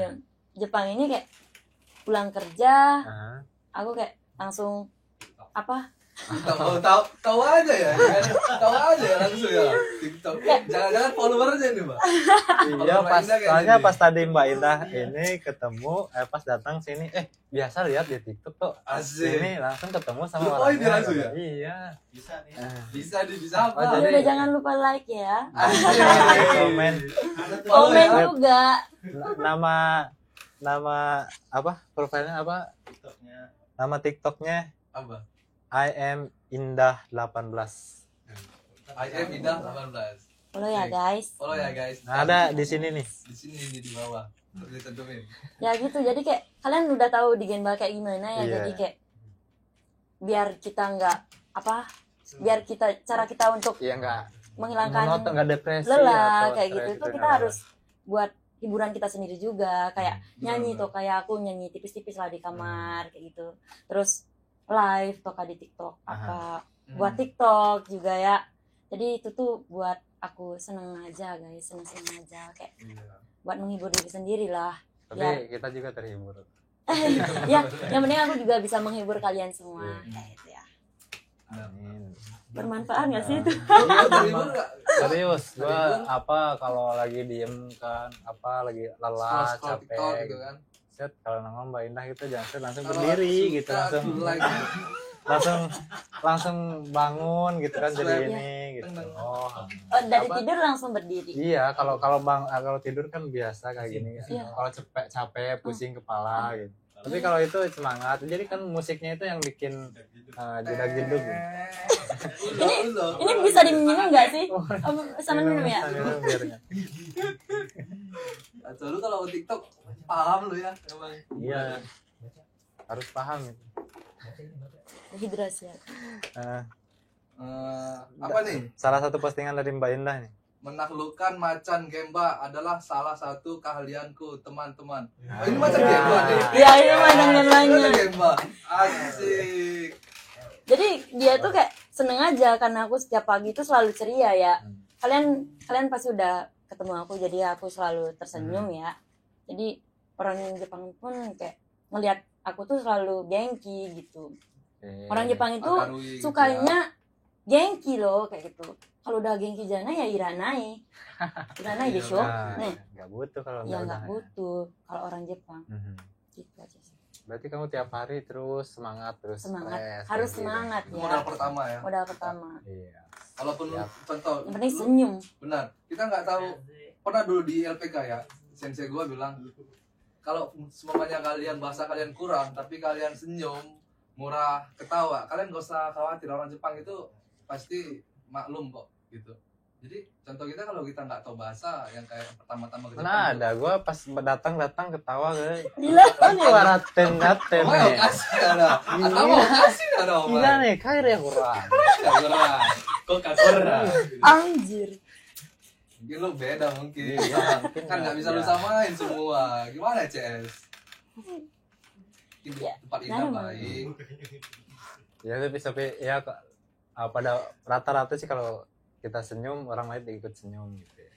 Jepang ini kayak pulang kerja, aku kayak langsung Tahu aja ya, kan? Tahu aja ya langsung ya. TikTok. Jangan-jangan followernya nih, Mbak. Iya, Mbak pas Indah kayak soalnya gini. pas tadi Mbak Indah ini ketemu pas datang sini biasa lihat di TikTok tuh Asik. ini langsung ketemu sama Lu orangnya. dia langsung ya? Iya. Bisa nih. Bisa apa? Oh, jadi jadi- udah jangan lupa like ya, Komen komen Web. juga. nama apa profilnya apa, TikToknya. nama TikToknya Apa? I am Indah 18. I am Indah 18. Follow ya guys. Follow ya guys. Nah, ada di sini nih. Di sini nih di bawah. Terus ditentuin. Ya gitu, jadi kayak kalian udah tahu di Genba kayak gimana ya. Iya. Jadi kayak biar kita biar kita cara kita untuk Iya enggak menghilangkan monoton, enggak depresi lelah atau kayak stres gitu itu kita enggak. harus buat hiburan kita sendiri juga, kayak nyanyi tuh, kayak aku nyanyi tipis-tipis lah di kamar kayak gitu, terus live tuh di TikTok apa buat TikTok juga ya. Jadi itu tuh buat aku seneng aja guys, seneng aja kayak buat menghibur diri sendiri lah. Tapi Ya. kita juga terhibur. Ya, yang penting aku juga bisa menghibur kalian semua kayak gitu ya. Amin. Bermanfaat nggak sih itu? Terhibur nggak? Serius, gua Terhibur. apa kalau lagi diem kan, apa lagi lelah, Scroll TikTok capek gitu kan. Set kalau nongol Mbak Indah gitu jangan set langsung Kalau berdiri suka gitu, langsung like. langsung bangun gitu kan, jadi Swipe. ini gitu. Oh, dari Apa? tidur langsung berdiri. Iya, kalau kalau tidur kan biasa kayak gini. Iya. Kalau capek, pusing kepala gitu. Tapi kalau itu semangat. Jadi kan musiknya itu yang bikin jedak-jeduk. Ini bisa diminum nggak sih? Sama minum ya? Minum biar nggak- Atau lu kalau TikTok paham lu ya emang. Iya. Harus paham gitu. Hidrasi ya. Apa nih? Salah satu postingan dari Mbak Indah nih. Menaklukkan macan Gemba adalah salah satu keahlianku, teman-teman. Ah. Oh, ini macan Gemba nih. Iya, ini macan Ini Gembanya. macan Gemba. Asik. Jadi dia tuh kayak seneng aja karena aku setiap pagi tuh selalu ceria ya. Kalian pasti udah ketemu aku, jadi aku selalu tersenyum ya. Jadi orang Jepang pun kayak ngelihat aku tuh selalu gengki gitu. Orang Jepang itu Akarui gitu sukanya gengki loh kayak gitu. kalau udah Genki Jana ya Iranai Iya, desho. Nah, Nih, nggak butuh kalau ya udah. nggak butuh kalau orang Jepang Mhm. gitu aja sih. Berarti kamu tiap hari terus semangat terus Semangat, stres, harus kayak gitu. semangat Itu ya. modal pertama ya. Modal pertama. Iya. Walaupun Siap. contoh, Yang penting lu- senyum. benar. Kita nggak tahu. Pernah dulu di LPK ya, sensei gua bilang kalau semuanya kalian bahasa kalian kurang, tapi kalian senyum, murah, ketawa, kalian gak usah khawatir. Orang Jepang itu pasti maklum kok gitu. Jadi contoh kita kalau kita nggak tahu bahasa yang kayak pertama-tama ke Jepang. Mana tuh, ada gua pas datang ketawa guys. Gila. Ini waraten naten oh, nih. kasih ada. Atau mau kasih ada om. Gila nih, kayak ya kurang. Kok kakura. Anjir. Mungkin lu beda mungkin. Iya, mungkin Kan nggak bisa ya. lu samain semua. Gimana CS? Ini Ya, tempat nah, indah emang. baik. Ya tapi ya pada rata-rata sih kalau kita senyum orang lain ikut senyum gitu ya.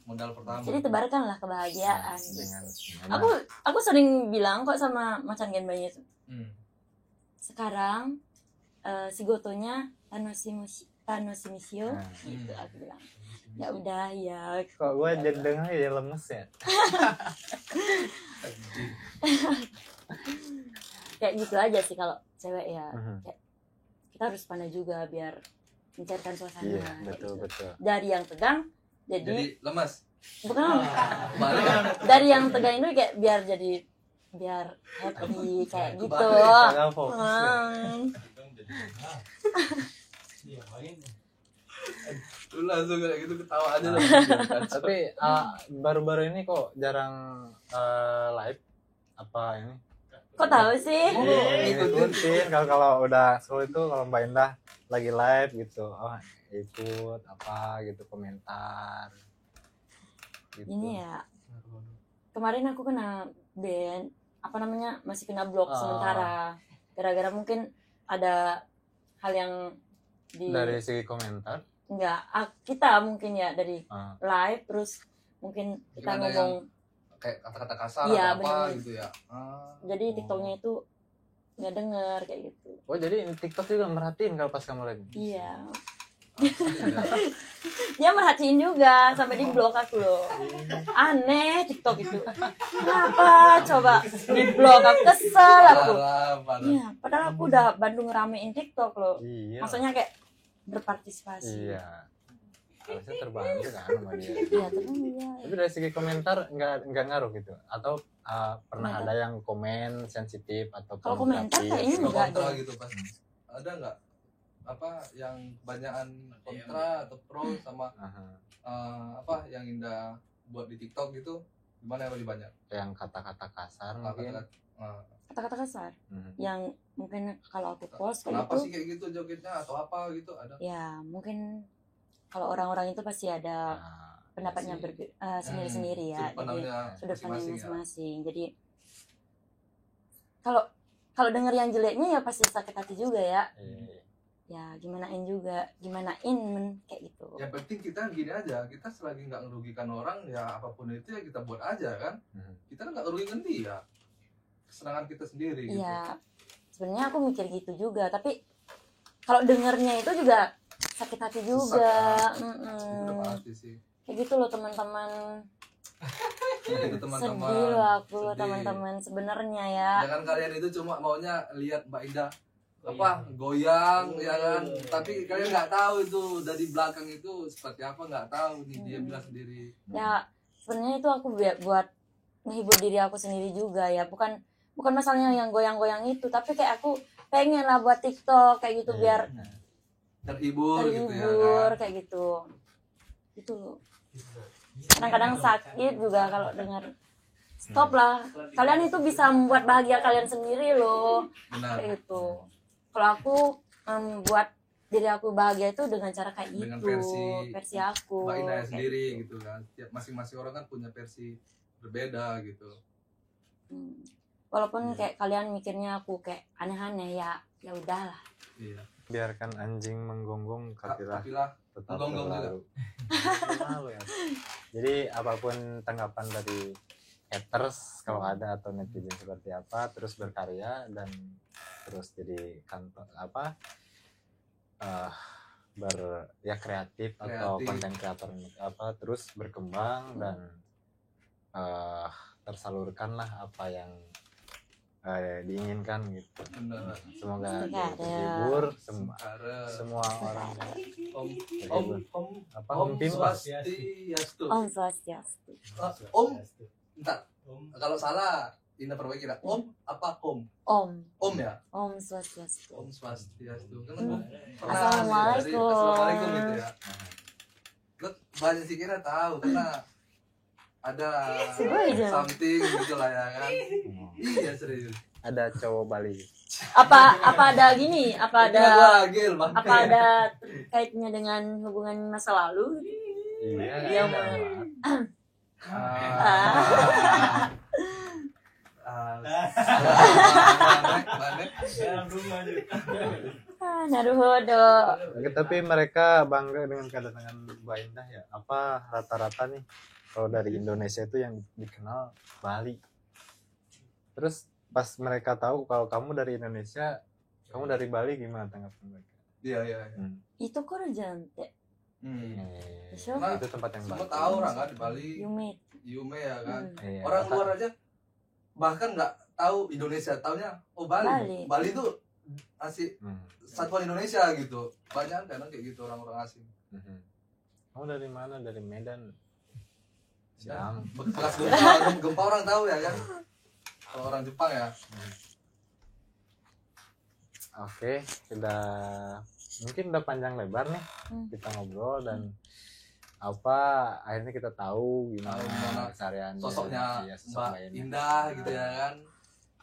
Modal pertama. Jadi tebarkanlah kebahagiaan. Dengan Aku sering bilang kok sama macan genbanya itu. Hmm. Sekarang sigotonya tanoshimishiyo Nah, gitu aku bilang. Ya udah ya. kok gue jadi dengar ya lemes ya. Kayak gitu aja sih kalau cewek ya. Mhm. Kayak kita harus pandai juga biar mencairkan suasana. Iya, kayak betul gitu. betul. Dari yang tegang jadi lemas. bukan Balik. dari yang tegang itu kayak biar happy kayak gitu. Kagak fokus. Ya. Lu langsung kayak gitu ketawa aja lah. Tapi baru-baru ini kok jarang live apa ini? Kok tahu sih? Ngikutin kalau udah seru itu kalau Mbak Indah lagi live gitu, oh ikut apa gitu komentar. Gitu. Ini ya. Kemarin aku kena ban, apa namanya? Masih kena blok sementara. Gara-gara mungkin ada hal yang Dari segi komentar. enggak kita mungkin ya dari Ah. live terus mungkin kita Mungkin ada ngomong kayak kata-kata kasar Iya, atau apa bener. gitu ya. Ah. jadi TikToknya itu nggak denger kayak gitu. Oh jadi TikTok juga merhatiin kalau pas kamu live. Iya. Iya. Dia merhatiin juga sampai di blok aku loh. Aneh TikTok itu. Kenapa coba di blok aku kesel aku. Parah. Iya, padahal aku udah Bandung ramein TikTok loh. Iya. Maksudnya kayak berpartisipasi. Iya. Harusnya terbantu kan sama dia. Iya, terus iya. Tapi dari segi komentar nggak ngaruh gitu. Atau pernah Komentar. ada yang komen sensitif atau Kalau komentar pornografi? kayaknya Suka enggak kontra deh. gitu pas. Ada nggak apa yang kebanyakan kontra atau pro sama Aha. apa yang Indah buat di TikTok gitu? Gimana yang lebih banyak? Yang kata-kata kasar mungkin. Kata-kata kasar Mhm. yang mungkin kalau aku post kayak Kenapa gitu sih kayak gitu jogetnya atau apa gitu ada? ya mungkin kalau orang-orang itu pasti ada Nah, pendapatnya sih. sendiri-sendiri ya. Sudut pandangnya Jadi sudut pandang masing-masing ya. masing-masing. Jadi kalau denger yang jeleknya ya pasti sakit hati juga ya. iya. Ya gimanain kayak gitu. Yang penting kita gini aja, kita selagi nggak merugikan orang ya apapun itu ya kita buat aja kan. Mhm. Kita kan nggak merugikan dia, kesenangan kita sendiri gitu. Iya. Sebenarnya aku mikir gitu juga, tapi kalau dengernya itu juga sakit hati juga. Sesat, kan? Itu udah pasti sih. Kayak gitu loh teman-teman. Itu teman-teman. Sedih loh aku Sedih. teman-teman sebenarnya ya. Jangan kalian itu cuma maunya lihat Mbak Indah apa goyang ya kan, tapi kalian nggak tahu itu dari belakang itu seperti apa, nggak tahu nih dia bilang sendiri. Ya sebenarnya itu aku buat menghibur diri aku sendiri juga ya, bukan masalahnya yang goyang-goyang itu, tapi kayak aku pengen lah buat TikTok kayak gitu biar Terhibur gitu ya terhibur kan. kayak gitu loh. Kadang-kadang sakit juga kalau dengar. Stop lah, kalian itu bisa membuat bahagia kalian sendiri loh Benar. kayak gitu. Kalau aku buat diri aku bahagia itu dengan cara kayak Dengan gitu, versi aku Mbak Indah kayak sendiri gitu. gitu kan. Tiap masing-masing orang kan punya versi berbeda gitu. Walaupun Iya. kayak kalian mikirnya aku kayak aneh-aneh ya udahlah. Iya. Biarkan anjing menggonggong kapilah Kapilah tetap menggonggong berlalu. Berlalu ya. Jadi apapun tanggapan dari haters kalau ada atau netizen seperti apa, terus berkarya dan terus jadi kantor apa ya kreatif atau Kreatif. konten kreator apa terus berkembang dan tersalurkan lah apa yang diinginkan gitu. Bener. Semoga Semoga ada. terhibur Sekarang semua orang Om terhibur. Om Om Pin Swastiastu. Om Swastiastu. Om, entar. Kalau salah, Ina perbaiki lah. Om apa Om? Om ya. Om Swastiastu. Om Swastiastu. Kan Hmm. pernah Assalamualaikum. dari Assalamualaikum gitu ya. Gue banyak sih kira tahu karena ada Sebenarnya. something gitu lah ya kan. Iya serius. ada cowok Bali. Apa ada gini? Apa Kira gua ada lagi loh, Bang. apa ada kaitannya dengan hubungan masa lalu? Iya. Iya, ada. Naruhodo. Oke, tapi mereka bangga dengan kedatangan Mbak Indah ya. Apa rata-rata nih kalau dari Indonesia itu yang dikenal Bali. Terus pas mereka tahu kalau kamu dari Indonesia, kamu dari Bali, gimana tanggapan mereka? Iya iya. Itu korjante. Sure. Nah, Itu tempat yang semua bagus. tahu orang kan di Bali, Yume. Yume ya kan. Iya. Orang luar aja bahkan nggak tahu Indonesia, taunya oh Bali. Bali itu asli satuan Indonesia gitu. Banyak kadang kayak gitu orang-orang asing. Kamu dari mana? Dari Medan. Ya, Siang. bekas gempa orang tahu ya kan. Kalau orang Jepang ya. Oke, mungkin udah panjang lebar nih kita ngobrol dan akhirnya kita tahu Tahu gimana gimana keseharian Sosoknya ya, sosok Mbak Mbak Indah gitu ya kan.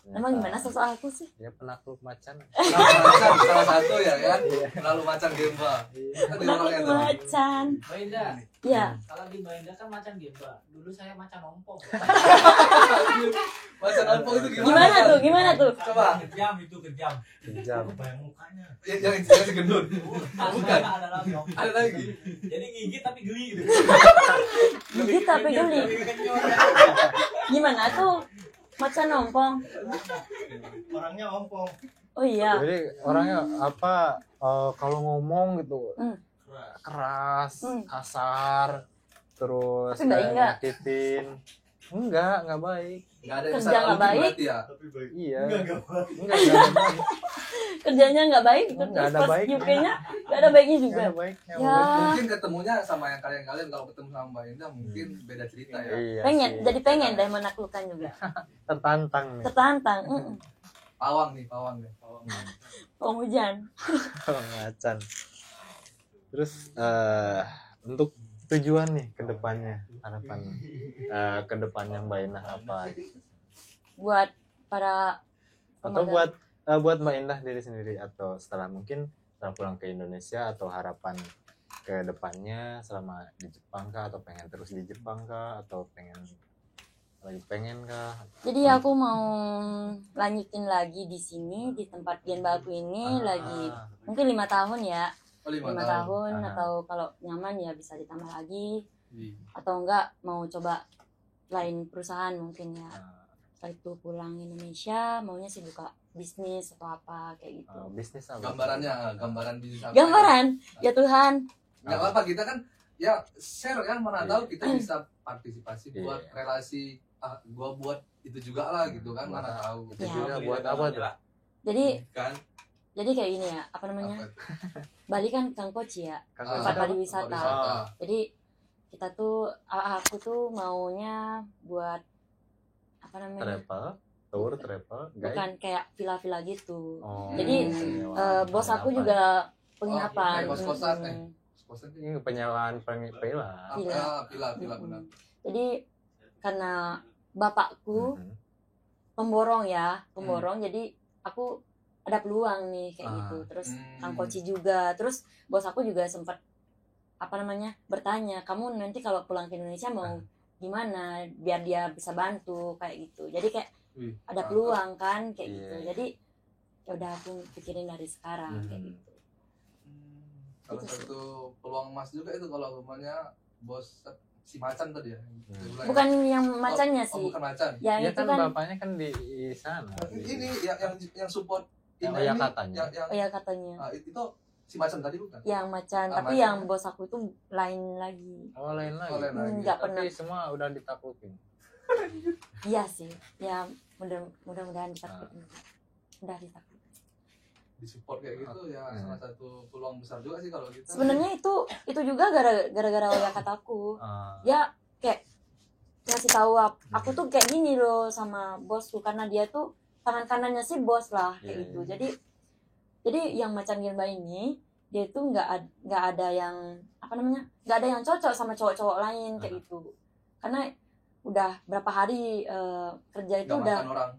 Emang gimana sosok aku sih? Ya penakluk macan. Lalu macan salah satu ya kan. Lalu macan Gemba. Kan di orangnya tuh. Macan. Mbak Indah, Ya. kalau di Mbak Indah kan macan gemba. Dulu saya macan ompong. Macan ompong itu Gimana Kan? tuh? Gimana tuh? Coba. Kejam itu kejam. Kejam. Bayang mukanya. Yang segendut. Bukan. Ada lagi om. Ada lagi. Jadi gigit tapi geli gitu. Gigit tapi geli. Lebih kencur. Gimana tuh? Macan ompong. Orangnya ompong. Oh iya. Jadi orangnya kalau ngomong gitu keras, kasar, terus Tapi baik nggak? nyakitin. Enggak baik. Enggak ada Kerja nggak baik. berarti ya. Iya. Enggak. Enggak ada baik. Kerjanya nggak baik. Nggak ada Pas baiknya. UK-nya nggak ada baiknya juga. Enggak ada baiknya. Ya. Mungkin ketemunya sama yang kalian kalau ketemu sama Mbak Indah mungkin beda cerita ya. Iya Pengen, sih. jadi pengen deh menaklukkan juga. tertantang nih. Tertantang. Pawang nih. Pawang. Hujan. Macan. Terus untuk tujuan nih ke depannya, harapan ke depannya Mbak Indah apa? Buat para Atau pemegang- buat Mbak Indah diri sendiri atau setelah pulang ke Indonesia atau harapan ke depannya selama di Jepang kah atau pengen terus di Jepang kah atau pengen kah? Jadi aku mau lanjutin lagi di sini di tempat Genba aku ini lagi mungkin 5 tahun ya. Oh, 5 5 tahun Ah. atau kalau nyaman ya bisa ditambah lagi Iya. atau enggak mau coba lain perusahaan mungkin ya. Setelah itu pulang Indonesia maunya sih buka bisnis atau apa kayak gitu. Bisnis apa? Gambaran bisnis apa? Gambaran ya Tuhan. Enggak apa-apa kita kan ya share kan mana tahu kita Iya. bisa partisipasi Iya. buat relasi gua buat itu juga lah gitu kan mana tahu. Itu Ya. juga buat apa tuh? Jadi Kan kayak gini ya, apa namanya? Bali kan Kangkoci ya, Kakak tempat siapa? pariwisata. Jadi kita tuh aku tuh maunya buat apa namanya? travel, guide. Bukan kayak villa-villa gitu. Oh, Jadi, penyewaan Bos aku penginapan. juga penginapan. kayak kos-kosan, Mm-mm. Kosan Ini penyewaan villa. pila benar. Jadi karena bapakku pemborong ya, jadi aku ada peluang nih kayak gitu. Terus Kang Koci juga, terus bos aku juga sempat apa namanya bertanya, kamu nanti kalau pulang ke Indonesia mau gimana biar dia bisa bantu kayak gitu. Jadi kayak Wih, ada peluang kan kayak Iya. gitu. Jadi ya udah aku pikirin dari sekarang kayak gitu. Salah Itu sih. satu peluang emas juga itu kalau rumahnya bos si macan tadi ya. Bukan yang macannya sih. Bukan macan. Ya Ya itu kan kan bapaknya kan di sana. Ini yang support Yang ini, katanya. yang oh ya katanya. itu Si Macan tadi bukan? yang Macan, tapi Macan. yang bos aku itu lain lagi. Oh, lain lagi. Oh, lain lagi. Nggak pernah. Tapi semua udah ditaklukin. Iya sih, ya mudah-mudahan ditaklukin. Udah ditaklukin. Disupport kayak gitu ya salah satu peluang besar juga sih kalau gitu. Sebenarnya itu juga gara-gara Oya kataku. Ya kayak ngasih tahu aku tuh kayak gini loh sama bosku, karena dia tuh tangan kanannya sih bos lah kayak gitu. Jadi yang Macan Genba ini dia itu nggak ada yang nggak ada yang cocok sama cowok-cowok lain kayak gitu. Karena udah berapa hari kerja itu Nggak udah makan orang.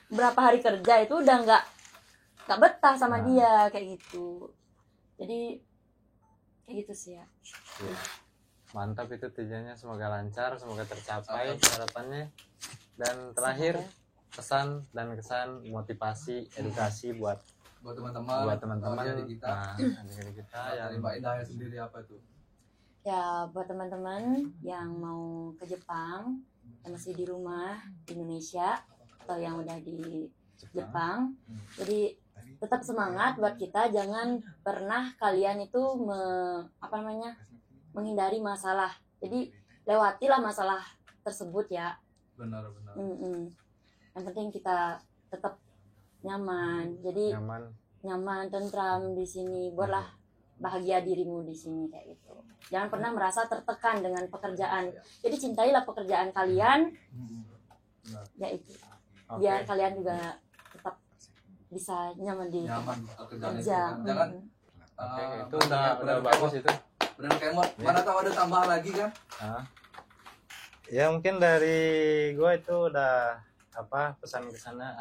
berapa hari kerja itu udah nggak betah sama dia kayak gitu. Jadi kayak gitu sih ya. Iya. Mantap, itu tujuannya, semoga lancar, semoga tercapai harapannya. Dan terakhir pesan dan kesan, motivasi, edukasi buat teman-teman adik kita. adik kita Dari Mbak Indah sendiri apa tuh? Ya buat teman-teman yang mau ke Jepang, yang masih di rumah di Indonesia atau yang udah di Jepang, jadi tetap semangat buat kita. Jangan pernah kalian itu menghindari masalah. Jadi lewatilah masalah tersebut ya. Benar. Yang penting kita tetap nyaman. Jadi nyaman, tentram di sini. Buatlah bahagia dirimu di sini kayak gitu. Jangan pernah merasa tertekan dengan pekerjaan. Jadi cintailah pekerjaan kalian. Ya itu. Biar kalian juga tetap bisa nyaman di pekerjaan itu. kerja. Jangan itu udah bagus itu. Benar kemot. Mana tahu ada tambahan lagi kan? Ya mungkin dari gue itu udah pesan ke sana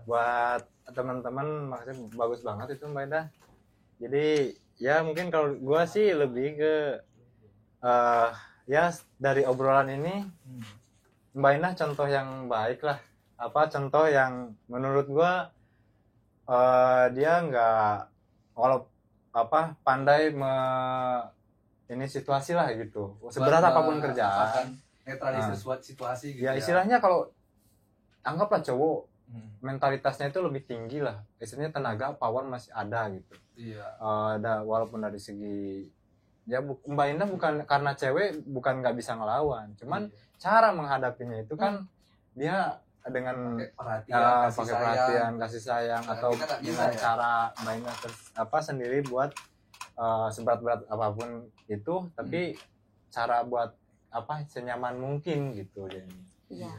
buat teman-teman, maksudnya bagus banget itu Mbak Indah. Jadi ya mungkin kalau gue sih lebih ke ya dari obrolan ini Mbak Indah contoh yang baik lah. Contoh yang menurut gue dia nggak pandai ini situasi lah gitu. Seberat apapun kerjaan, netralisir situasi gitu. Ya istilahnya kalau anggaplah cowok mentalitasnya itu lebih tinggi lah. Istilahnya tenaga, power masih ada gitu. Iya. Walaupun dari segi ya Mbak Indah bukan karena cewek bukan nggak bisa ngelawan, cuman cara menghadapinya itu kan dia dengan pakai perhatian, kasih sayang, atau dengan cara Mbak Indah sendiri buat seberat-berat apapun itu, tapi cara buat senyaman mungkin gitu. Jadi Iya.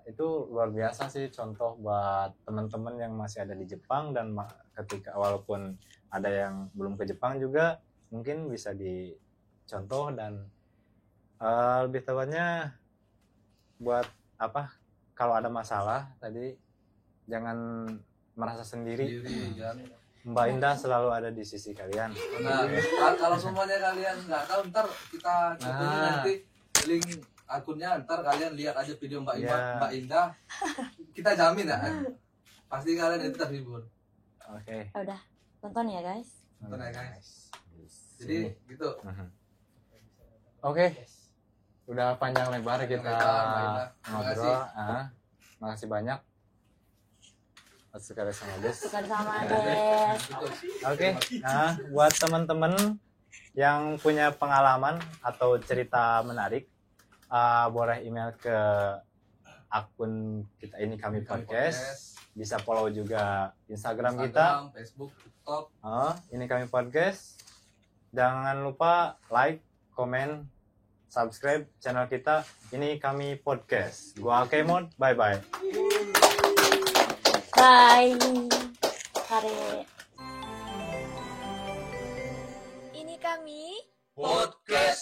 Itu luar biasa sih, contoh buat teman-teman yang masih ada di Jepang, dan ketika walaupun ada yang belum ke Jepang juga mungkin bisa dicontoh. Dan lebih tepatnya buat kalau ada masalah tadi jangan merasa sendiri. Kan? Mbak Indah selalu ada di sisi kalian. Nah, kalau semuanya kalian nggak tahu, ntar kita contohnya nanti link akunnya, ntar kalian lihat aja video Mbak Indah. Kita jamin ya, pasti kalian itu terhibur. Oke. Udah tonton ya guys. Tonton ya guys. Jadi gitu. Oke. Udah panjang lebar kita ngobrol. Makasih banyak. Sekali sama Des. Oke. Nah, buat teman-teman yang punya pengalaman atau cerita menarik, boleh email ke akun kita ini, Kami Podcast. Bisa follow juga Instagram kita, Facebook, TikTok. Ini Kami Podcast. Jangan lupa like, komen, subscribe channel kita. Ini Kami Podcast. Gua Kemod, bye bye. Bye. Hare. Ini kami Podcast.